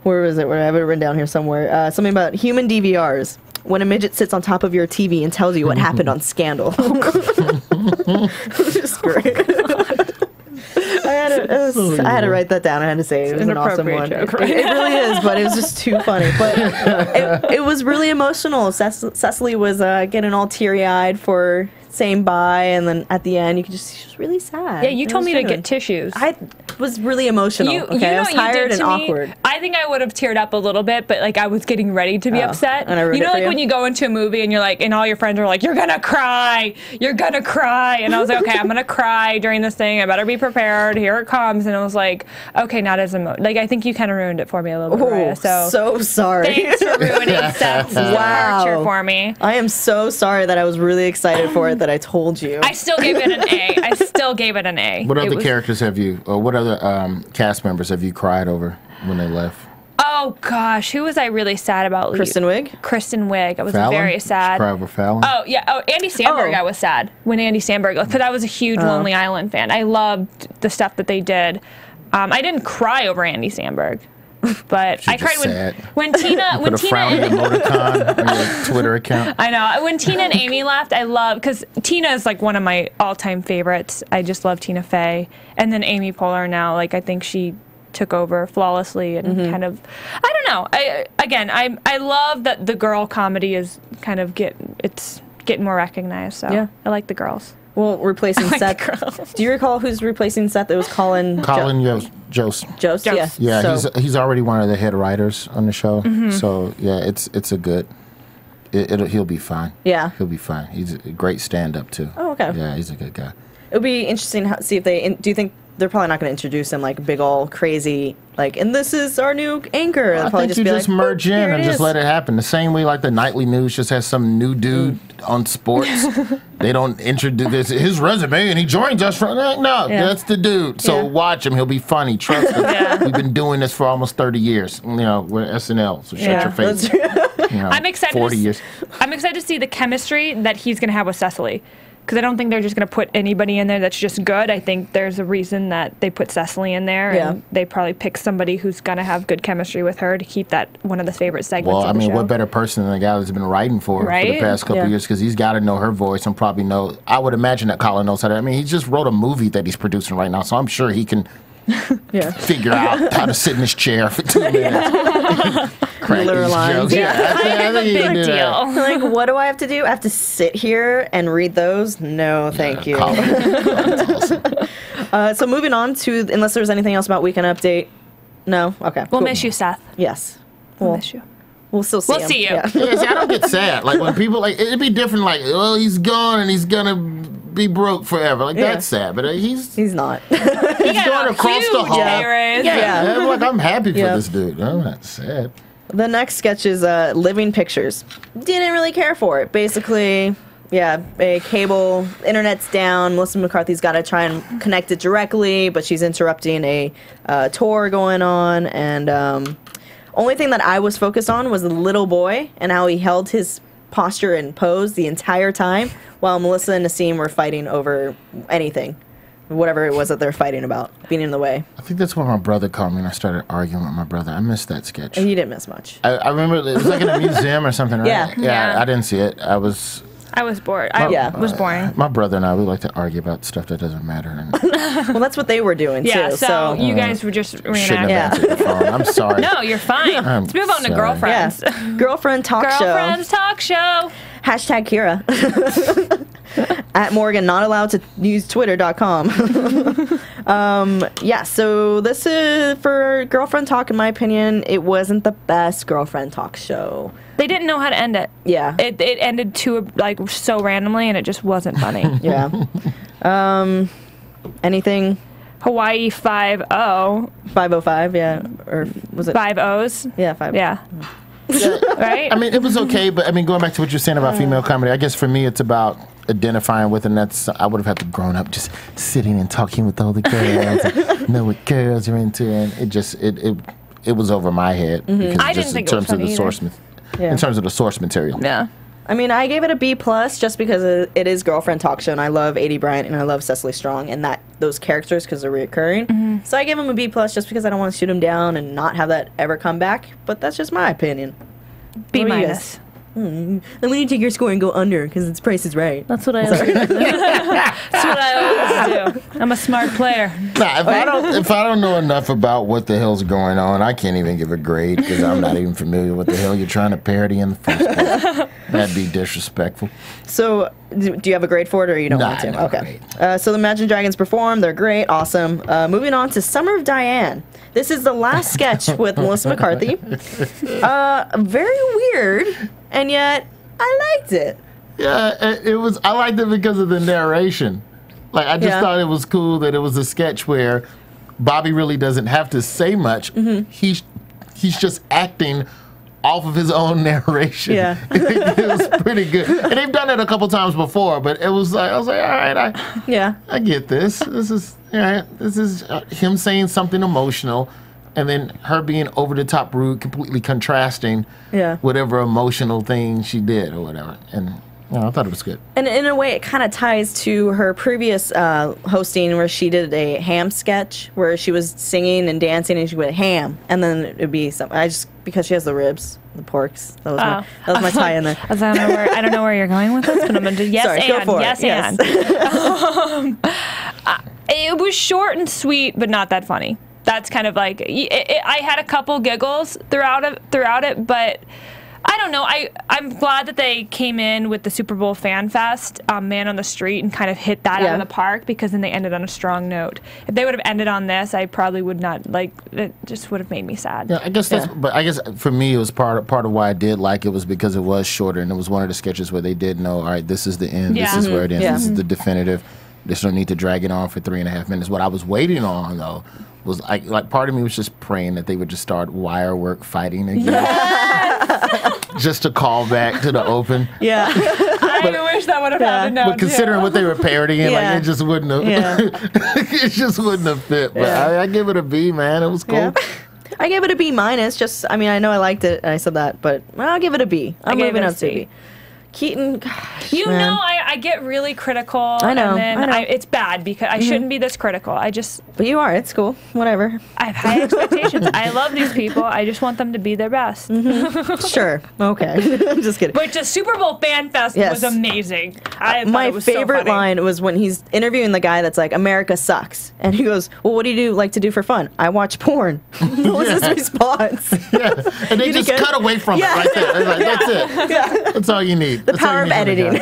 S4: where was it? Where I have it written down here somewhere. Something about human DVRs. When a midget sits on top of your TV and tells you what happened on Scandal. Just great. I had to write that down. I had to say it was an awesome one. Joke, right? It really is, but it was just too funny. But it was really emotional. Cecily was getting all teary-eyed for saying bye, and then at the end, she was really sad.
S5: Yeah, you told me to get tissues.
S4: I was really emotional. I was tired and awkward.
S5: I think I would have teared up a little bit, but like I was getting ready to be upset. And like when you go into a movie and you're like, and all your friends are like, "You're gonna cry, you're gonna cry," and I was like, "Okay, I'm gonna cry during this thing. I better be prepared. Here it comes." And I was like, "Okay, not as like I think you kind of ruined it for me a little bit, Roya,
S4: so sorry.
S5: Thanks for ruining Seth's departure for me.
S4: I am so sorry that I was really excited for it. That I told you.
S5: I still gave it an A.
S6: What other characters have you, or what other cast members have you cried over when they left?
S5: Oh, Oh gosh, who was I really sad about?
S4: Kristen Wiig.
S5: Kristen Wiig. I was
S6: Fallon?
S5: very sad.
S6: She cried over Fallon.
S5: Oh yeah. Oh, Andy Samberg. I was sad when Andy Samberg, because I was a huge Lonely Island fan. I loved the stuff that they did. I didn't cry over Andy Samberg, but I cried when Tina.
S6: Put a frown emoticon on your Twitter account.
S5: I know. When Tina and Amy left, I love, because Tina is like one of my all-time favorites. I just love Tina Fey, and then Amy Poehler now. Like, I think she took over flawlessly and kind of, I don't know. I love that the girl comedy is kind of getting more recognized. So
S4: Yeah.
S5: I like the girls.
S4: Well, replacing
S5: I like
S4: Seth.
S5: the girls.
S4: Do you recall who's replacing Seth? It was Colin
S6: Jost.
S4: Jost. Yeah.
S6: Yeah,
S4: So,
S6: he's already one of the head writers on the show. So yeah, it's a good. He'll be fine.
S4: Yeah.
S6: He'll be fine. He's a great stand-up too.
S4: Oh, okay.
S6: Yeah, he's a good guy.
S4: it'll be interesting to see if they. Do you think they're probably not going to introduce him like big ol' crazy like, and this is our new anchor? They'll
S6: I
S4: probably
S6: think you
S4: be
S6: just
S4: like,
S6: merge
S4: "Boop,
S6: in
S4: here
S6: and
S4: it
S6: just
S4: is."
S6: let it happen. The same way like the nightly news just has some new dude on sports. They don't introduce his resume and he joins us from. No, that's the dude. So watch him. He'll be funny. Trust us. We've been doing this for almost 30 years. You know, we're SNL. So shut your face. You know,
S5: I'm excited.
S6: 40 years.
S5: I'm excited to see the chemistry that he's going to have with Cecily. Because I don't think they're just going to put anybody in there that's just good. I think there's a reason that they put Cecily in there.
S4: Yeah.
S5: And they probably pick somebody who's going to have good chemistry with her to keep that one of the favorite segments
S6: Well,
S5: of
S6: I
S5: the
S6: mean,
S5: show.
S6: what better person than the guy that's been writing for the
S5: Right?
S6: past couple years? Because he's got to know her voice and probably know. I would imagine that Colin knows how to. I mean, he just wrote a movie that he's producing right now, so I'm sure he can figure out how to sit in his chair for 2 minutes. Crack
S4: Literal
S6: these
S4: lines.
S6: jokes.
S4: Yeah.
S5: Kind of a big deal.
S4: Like, what do I have to do? I have to sit here and read those? No, thank you.
S6: Colin's awesome.
S4: So moving on to, unless there's anything else about Weekend Update. No? Okay.
S5: We'll
S4: cool.
S5: miss you, Seth.
S4: Yes.
S5: We'll miss you.
S4: We'll still see
S5: We'll
S4: him.
S5: see you.
S4: Yeah.
S6: Yeah, see, I don't get sad. Like when people like it'd be different. Like, oh, he's gone and he's gonna be broke forever. Like that's sad. But he's
S4: not.
S5: He
S6: going
S5: got a
S6: across the
S5: huge
S6: hall.
S5: pay raise.
S4: Yeah.
S6: I'm like, I'm happy for
S4: Yeah.
S6: this dude. I'm not sad.
S4: The next sketch is Living Pictures. Didn't really care for it. Basically, a cable, internet's down. Melissa McCarthy's got to try and connect it directly, but she's interrupting a tour going on. And only thing that I was focused on was the little boy and how he held his posture and pose the entire time while Melissa and Nassim were fighting over anything. Whatever it was that they're fighting about, being in the way.
S6: I think that's what my brother called me and I started arguing with my brother. I missed that sketch.
S4: And you didn't miss much.
S6: I remember it was like in a museum or something, right?
S4: Yeah.
S6: I didn't see it. I was
S5: bored. I was boring.
S6: My brother and I, we like to argue about stuff that doesn't matter. And
S4: Well, that's what they were doing,
S5: Yeah,
S4: too.
S5: so you guys were just
S6: shouldn't
S5: reenacting.
S6: have
S4: Yeah.
S6: answered the phone. I'm sorry.
S5: No, you're fine. Let's move on to
S6: sorry.
S5: girlfriends.
S4: Girlfriend talk show.
S5: Girlfriends talk show.
S4: Hashtag Kira. At Morgan, not allowed to use twitter.com. So this is for Girlfriend Talk, in my opinion. It wasn't the best Girlfriend Talk show.
S5: They didn't know how to end it.
S4: Yeah.
S5: It ended so randomly, and it just wasn't funny.
S4: Yeah. Anything?
S5: Hawaii 5-0.
S4: 505, yeah. Or was it?
S5: 5 O's.
S4: Yeah, 5.
S5: Yeah. Right?
S6: I mean, it was okay, but I mean, going back to what you're saying about female comedy, I guess for me, it's about identifying with, and that's I would have had to grown up just sitting and talking with all the girls, and know what girls are into, and it just it was over my head because
S5: I
S6: just
S5: didn't think
S6: in
S5: it was
S6: terms of the
S5: funny
S6: source,
S4: Yeah.
S6: in terms of the source material.
S5: Yeah.
S4: I mean, I gave it a B+ just because it is Girlfriend Talk Show, and I love A.D. Bryant and I love Cecily Strong and those characters because they're reoccurring. So I gave him a B+ just because I don't want to shoot him down and not have that ever come back. But that's just my opinion.
S5: B-.
S4: What do you guys? Then we need to take your score and go under because its Price is Right.
S5: That's what I That's what I always do. I'm a smart player.
S6: Nah, if I don't know enough about what the hell's going on, I can't even give a grade because I'm not even familiar with the hell you're trying to parody in the first place. That'd be disrespectful.
S4: So, do you have a grade for it or you don't
S6: Nah,
S4: want to?
S6: no
S4: Okay. So the Imagine Dragons perform. They're great. Awesome. Moving on to Summer of Diane. This is the last sketch with Melissa McCarthy. Very weird, and yet I liked it.
S6: Yeah, it was. I liked it because of the narration. Like I just
S4: Yeah.
S6: thought it was cool that it was a sketch where Bobby really doesn't have to say much. He's just acting off of his own narration.
S4: Yeah.
S6: It was pretty good. And they've done it a couple times before, but it was like I was like, all right,
S4: Yeah.
S6: I get this. This is all right. This is him saying something emotional. And then her being over the top rude, completely contrasting whatever emotional thing she did or whatever. And I thought it was good. And
S4: in a way, it kind of ties to her previous hosting where she did a ham sketch where she was singing and dancing and she went ham. And then it'd be something. Because she has the ribs, the porks. That was my tie in there.
S5: I don't know where you're going with this, but I'm going to do yes.
S4: Sorry,
S5: and.
S4: Go for
S5: yes,
S4: it.
S5: It was short and sweet, but not that funny. That's kind of like I had a couple giggles throughout it, but I don't know. I'm glad that they came in with the Super Bowl Fan Fest, Man on the Street, and kind of hit that out of the park, because then they ended on a strong note. If they would have ended on this, I probably would not it. Just would have made me sad.
S6: Yeah, I guess but I guess for me, it was part of why I did like it was because it was shorter, and it was one of the sketches where they did know, all right, this is the end. This is where it ends. This is the definitive. There's no need to drag it on for 3.5 minutes. What I was waiting on, though, was like part of me was just praying that they would just start wire work fighting again. Just to call back to the open.
S5: Yeah. I wish that would have happened now.
S6: But considering what they were parodying, like it just wouldn't have it just wouldn't have fit. But I give it a B, man. It was cool.
S4: Yeah. I gave it a B minus. Just I know I liked it and I said that, but I'll give it a B. I'm moving up to B. Keetin, gosh, man.
S5: I get really critical.
S4: I know.
S5: And then it's bad because I shouldn't be this critical.
S4: But you are. It's cool. Whatever.
S5: I have high expectations. I love these people. I just want them to be their best.
S4: Sure. Okay. I'm just kidding.
S5: But just Super Bowl Fan Fest was amazing.
S4: My favorite line was when he's interviewing the guy that's like, America sucks. And he goes, well, what do you like to do for fun? I watch porn. What was his response?
S6: And they just cut away from it right there. They're like, that's it. Yeah. That's all you need.
S4: The power of editing.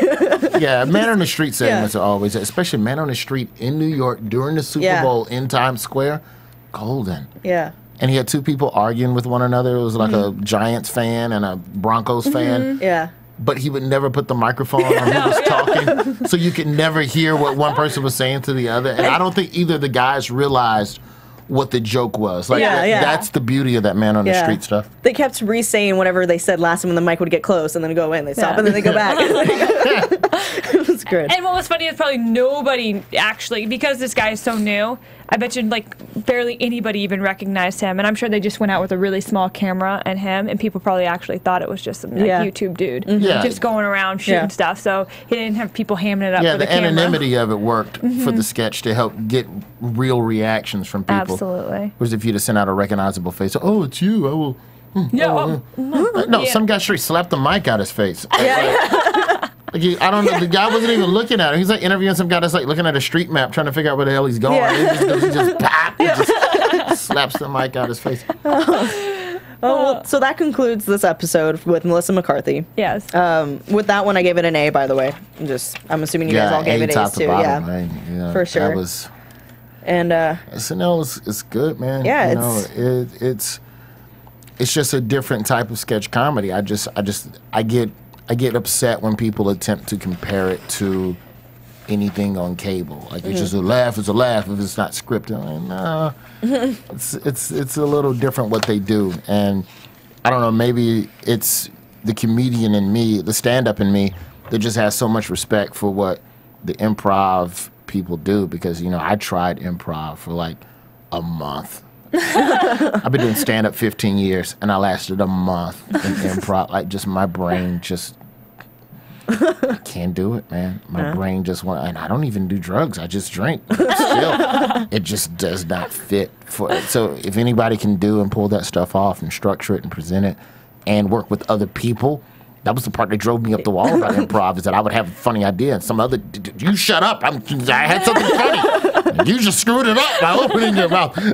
S6: Man on the Street segments are always, especially Man on the Street in New York during the Super Bowl in Times Square, golden.
S4: Yeah.
S6: And he had two people arguing with one another. It was like a Giants fan and a Broncos fan.
S4: Yeah.
S6: But he would never put the microphone on who was talking, so you could never hear what one person was saying to the other. And I don't think either of the guys realized what the joke was. Like that's the beauty of that Man on the Street stuff.
S4: They kept re-saying whatever they said last time when the mic would get close and then go away and they stop and then they go back. It was good.
S5: And what was funny is probably nobody actually, because this guy is so new, I bet you barely anybody even recognized him. And I'm sure they just went out with a really small camera and him, and people probably actually thought it was just some YouTube dude just going around shooting stuff. So he didn't have people hamming it up for the camera.
S6: The anonymity of it worked for the sketch to help get real reactions from people.
S5: Absolutely.
S6: Whereas if you'd have sent out a recognizable face, oh, it's you, I will. No, some guy straight slapped the mic out his face. I don't know. The guy wasn't even looking at him. He's like interviewing some guy that's like looking at a street map, trying to figure out where the hell he's going. He just pop, just slaps the mic out his face.
S4: Well, so that concludes this episode with Melissa McCarthy.
S5: Yes.
S4: With that one, I gave it an A. By the way, I'm assuming you guys all gave it A's too.
S6: Bottom,
S4: for sure.
S6: That was.
S4: And
S6: SNL is good, man.
S4: Yeah,
S6: it's just a different type of sketch comedy. I get upset when people attempt to compare it to anything on cable. Like it's just a laugh, it's a laugh if it's not scripted. I'm like, no, it's a little different what they do, and I don't know. Maybe it's the comedian in me, the stand-up in me, that just has so much respect for what the improv people do, because I tried improv for like a month. I've been doing stand-up 15 years, and I lasted a month in improv. Like, just my brain I can't do it, man. My brain just went, and I don't even do drugs. I just drink. Still, it just does not fit for it. So if anybody can do and pull that stuff off and structure it and present it and work with other people, that was the part that drove me up the wall about improv, is that I would have a funny idea and some other, you shut up, I had something funny. You just screwed it up by opening your mouth.
S5: I've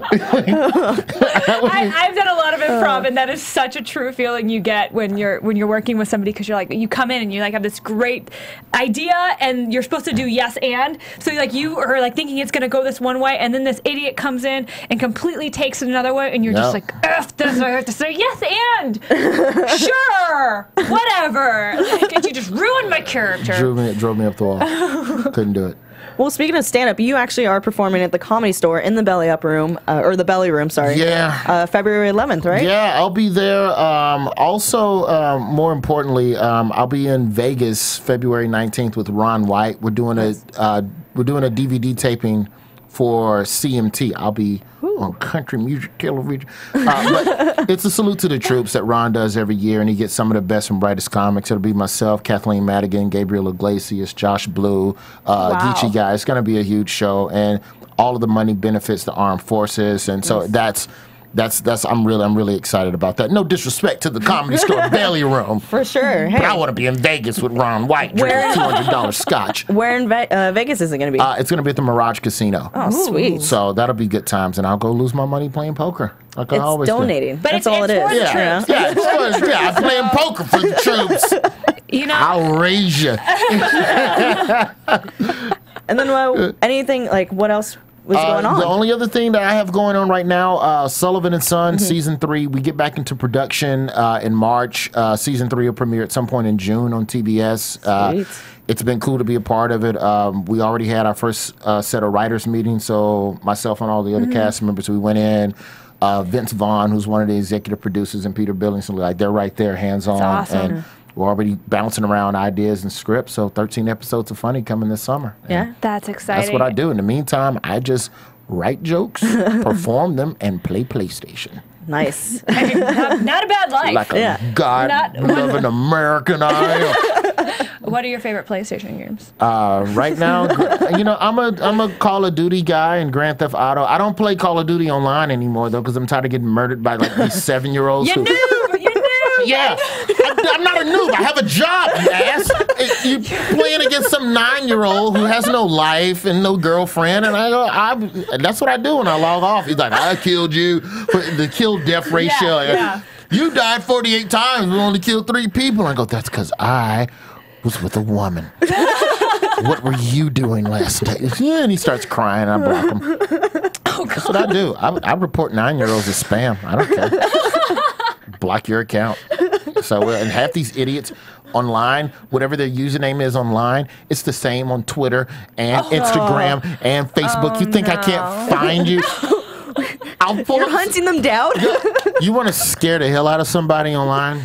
S5: done a lot of improv, and that is such a true feeling you get when you're working with somebody, because you're like, you come in and you like have this great idea and you're supposed to do yes and, so you are like thinking it's gonna go this one way, and then this idiot comes in and completely takes it another way, and you're just like, F this, I have to say yes and sure, whatever. And you just ruined my character.
S6: Drove me up the wall. Couldn't do it.
S4: Well, speaking of stand-up, you actually are performing at the Comedy Store in the Belly Up Room, or the Belly Room, sorry.
S6: Yeah.
S4: February 11th, right?
S6: Yeah, I'll be there. Also, more importantly, I'll be in Vegas February 19th with Ron White. We're doing a DVD taping for CMT. I'll be on country music television. But it's a salute to the troops that Ron does every year, and he gets some of the best and brightest comics. It'll be myself, Kathleen Madigan, Gabriel Iglesias, Josh Blue, Geechee Guy. It's going to be a huge show, and all of the money benefits the armed forces, and so that's I'm really excited about that. No disrespect to the Comedy Store Belly Room.
S4: For sure. Hey.
S6: But I want to be in Vegas with Ron White drinking $200 scotch.
S4: Where in Vegas is it going to be?
S6: It's going to be at the Mirage Casino.
S4: Oh, sweet.
S6: So that'll be good times, and I'll go lose my money playing poker. Like I always
S4: donating.
S6: do.
S5: But
S4: that's all it is.
S5: for the troops.
S6: I'm playing poker for the troops.
S5: You know,
S6: I'll raise you.
S4: And then anything, like, what else was going on?
S6: The only other thing that I have going on right now, Sullivan and Son, Season 3, we get back into production in March. Season 3 will premiere at some point in June on TBS. It's been cool to be a part of it. We already had our first set of writers meetings, so myself and all the other cast members, we went in. Vince Vaughn, who's one of the executive producers, and Peter Billingsley, like, they're right there, hands-on.
S5: That's awesome.
S6: And we're already bouncing around ideas and scripts, so 13 episodes of Funny coming this summer.
S4: Yeah.
S5: That's exciting.
S6: That's what I do. In the meantime, I just write jokes, perform them, and play PlayStation.
S4: Nice.
S5: Not a bad life.
S6: Like a God-loving American I am.
S5: What are your favorite PlayStation games?
S6: Right now, I'm a Call of Duty guy and Grand Theft Auto. I don't play Call of Duty online anymore, though, because I'm tired of getting murdered by, like, these 7-year-olds.
S5: You knew.
S6: Yeah, I'm not a noob. I have a job, you ass. You're playing against some 9-year-old who has no life and no girlfriend, and I go, that's what I do when I log off. He's like, I killed you. The kill-death ratio.
S5: Yeah.
S6: You died 48 times. We only killed 3 people. I go, that's because I was with a woman. What were you doing last day? Yeah, and he starts crying. I block him.
S5: Oh, God.
S6: That's what I do. I report 9-year-olds as spam. I don't care. Block your account. So, and half these idiots online, whatever their username is online, it's the same on Twitter and Instagram and Facebook. You think I can't find you?
S4: You're hunting them down?
S6: You want to scare the hell out of somebody online?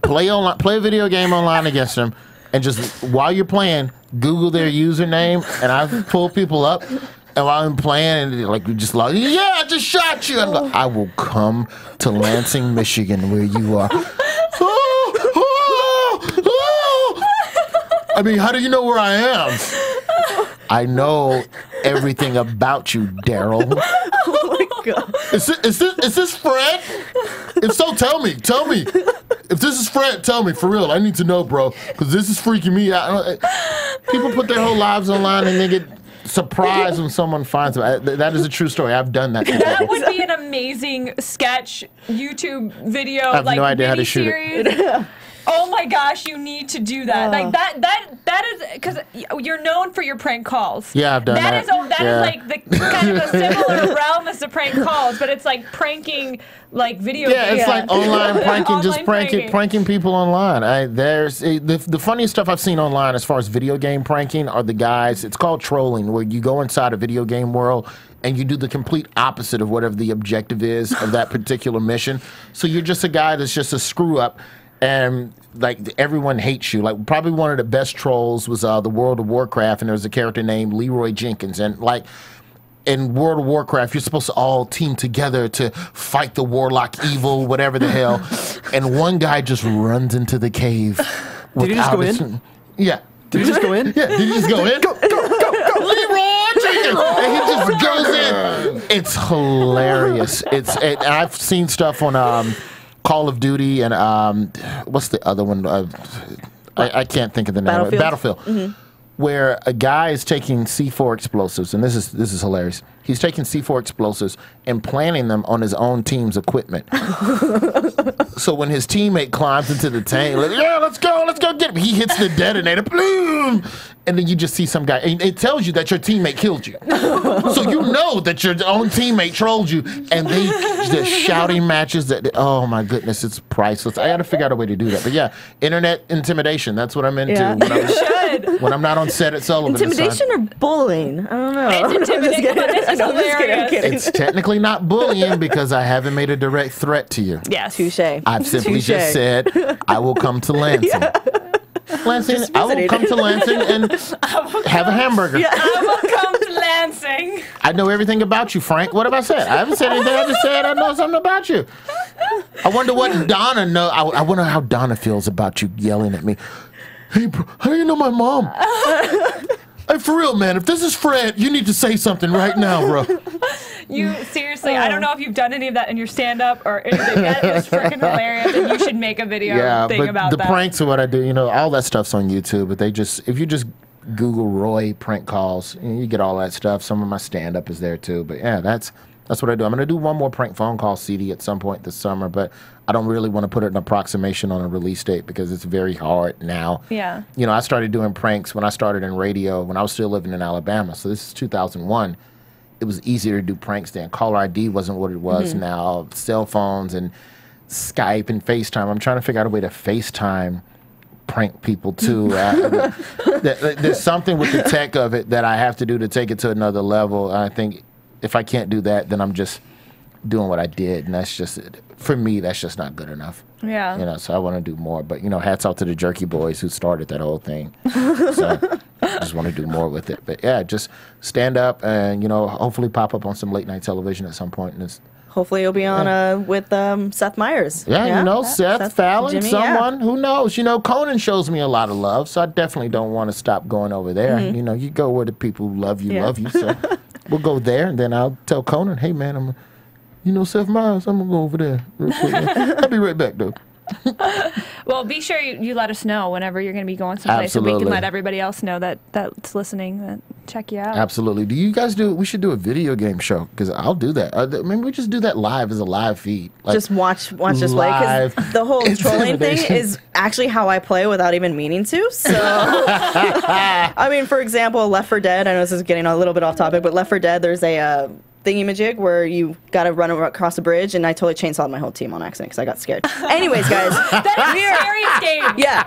S6: Play a video game online against them, and just while you're playing, Google their username, and I've pulled people up. And while I'm playing, and like, we just like, I just shot you. I'm like, I will come to Lansing, Michigan, where you are. I mean, how do you know where I am? I know everything about you, Daryl.
S4: Oh my God.
S6: Is this Fred? If so, tell me. If this is Fred, tell me, for real. I need to know, bro, because this is freaking me out. People put their whole lives online and they get surprised when someone finds them. That is a true story. I've done that.
S5: That would be an amazing sketch YouTube video.
S6: I have no idea how to shoot it.
S5: Oh my gosh, you need to do that. Like that is because you're known for your prank calls.
S6: Yeah, I've done that.
S5: That is like the kind of a similar realm as the prank calls, but it's like pranking like video games.
S6: Yeah, it's like online pranking, just pranking people online. There's the funniest stuff I've seen online as far as video game pranking are the guys, it's called trolling, where you go inside a video game world and you do the complete opposite of whatever the objective is of that particular mission. So you're just a guy that's just a screw up, and like everyone hates you. Like probably one of the best trolls was the World of Warcraft, and there was a character named Leroy Jenkins, and like in World of Warcraft, you're supposed to all team together to fight the warlock evil, whatever the hell. And one guy just runs into the cave.
S7: Did he just go in?
S6: Yeah.
S7: Did he just go in?
S6: Yeah. Did he just go in? Go. Leroy Jenkins! And he just goes in. It's hilarious. I've seen stuff on Call of Duty and what's the other one? I can't think of the name. Battlefield. Mm-hmm. Where a guy is taking C4 explosives, and this is hilarious. He's taking C4 explosives and planting them on his own team's equipment. So when his teammate climbs into the tank, like, yeah, let's go get him. He hits the detonator, boom, and then you just see some guy. And it tells you that your teammate killed you, so you know that your own teammate trolled you. And the shouting matches that, oh my goodness, it's priceless. I got to figure out a way to do that. But yeah, internet intimidation. That's what I'm into.
S4: Yeah.
S6: When I'm not on set at Sullivan.
S4: Intimidation or bullying? I don't know.
S5: It's intimidating, but this is hilarious.
S6: It's technically not bullying because I haven't made a direct threat to you.
S5: Yes.
S4: Touche.
S6: I've simply just said, I will come to Lansing. Yeah. Lansing, I will come to Lansing and have a hamburger.
S5: Yeah. I will come to Lansing sing.
S6: I know everything about you, Frank. What have I said? I haven't said anything. I just said I know something about you. I wonder what Donna know. I wonder how Donna feels about you yelling at me. Hey, bro, how do you know my mom? Hey, for real, man. If this is Fred, you need to say something right now, bro.
S5: You seriously, I don't know if you've done any of that in your stand-up or anything. That was freaking hilarious, and you should make a video thing about
S6: the
S5: that.
S6: pranks are what I do. You know, all that stuff's on YouTube, but if you just Google Roy prank calls, you get all that stuff. Some of my stand-up is there too. But yeah, that's what I do. I'm gonna do one more prank phone call CD at some point this summer, but I don't really want to put an approximation on a release date because it's very hard now.
S5: Yeah.
S6: You know, I started doing pranks when I started in radio when I was still living in Alabama. So this is 2001. It was easier to do pranks then. Caller ID wasn't what it was now. Cell phones and Skype and FaceTime. I'm trying to figure out a way to FaceTime prank people too. There's something with the tech of it that I have to do to take it to another level. I think if I can't do that, then I'm just doing what I did, and that's just, for me, that's just not good enough.
S5: Yeah.
S6: You know, so I want to do more. But, you know, hats off to the Jerky Boys who started that whole thing. So I just want to do more with it. But, yeah, just stand up and, you know, hopefully pop up on some late-night television at some point. And
S4: hopefully you'll be on with Seth Meyers.
S6: Yeah, you know, Seth Fallon,
S4: Jimmy,
S6: someone, who knows? You know, Conan shows me a lot of love, so I definitely don't want to stop going over there. You know, you go where the people who love you, love you. So we'll go there, and then I'll tell Conan, hey, man, you know, Seth Meyers, I'm going to go over there real quick. I'll be right back, though.
S5: Well, be sure you let us know whenever you're going to be going someplace, so we can let everybody else know that's listening, that check you out.
S6: Absolutely. Do you guys we should do a video game show, because I'll do that. Maybe we just do that live as a live feed. Like,
S4: just watch us play, because the whole trolling thing is actually how I play without even meaning to. So, I mean, for example, Left 4 Dead, I know this is getting a little bit off topic, but Left 4 Dead, there's a thingy-majig where you gotta run across a bridge, and I totally chainsawed my whole team on accident because I got scared. Anyways, guys.
S5: That is a serious game.
S4: Yeah.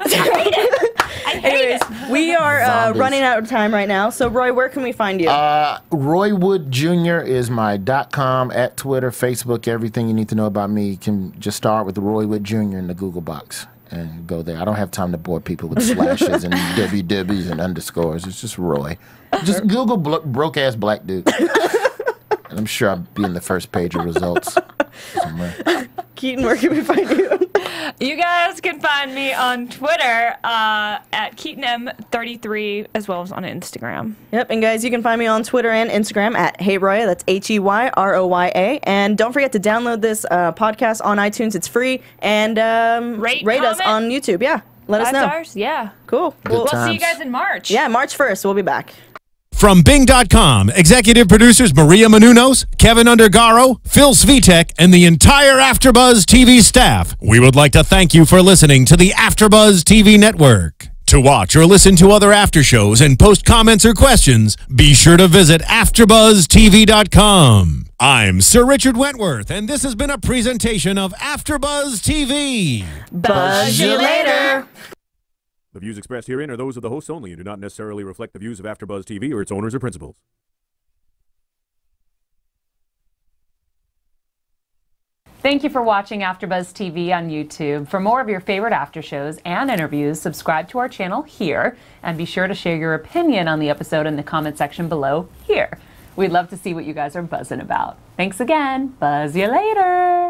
S5: I hate it.
S4: We are running out of time right now. So, Roy, where can we find you?
S6: Roy Wood Jr. is my .com, at Twitter, Facebook, everything you need to know about me. You can just start with Roy Wood Jr. in the Google box and go there. I don't have time to bore people with slashes and WWs and underscores. It's just Roy. Just Google broke-ass black dude. And I'm sure I'll be in the first page of results somewhere.
S4: Keetin, where can we find you?
S5: You guys can find me on Twitter at KeetinM33, as well as on Instagram.
S4: Yep, and guys, you can find me on Twitter and Instagram at HeyRoya. That's HeyRoya. And don't forget to download this podcast on iTunes. It's free. And rate us on YouTube. Yeah, let us know.
S5: 5 stars? Yeah.
S4: Cool.
S5: We'll see you guys in March.
S4: Yeah, March 1st. We'll be back.
S3: From Bing.com, executive producers Maria Menounos, Kevin Undergaro, Phil Svitek, and the entire AfterBuzz TV staff, we would like to thank you for listening to the AfterBuzz TV network. To watch or listen to other after shows and post comments or questions, be sure to visit AfterBuzzTV.com. I'm Sir Richard Wentworth, and this has been a presentation of AfterBuzz TV.
S4: Buzz you later.
S1: The views expressed herein are those of the hosts only and do not necessarily reflect the views of AfterBuzz TV or its owners or principals.
S8: Thank you for watching AfterBuzz TV on YouTube. For more of your favorite after shows and interviews, subscribe to our channel here, and be sure to share your opinion on the episode in the comment section below here. We'd love to see what you guys are buzzing about. Thanks again. Buzz you later.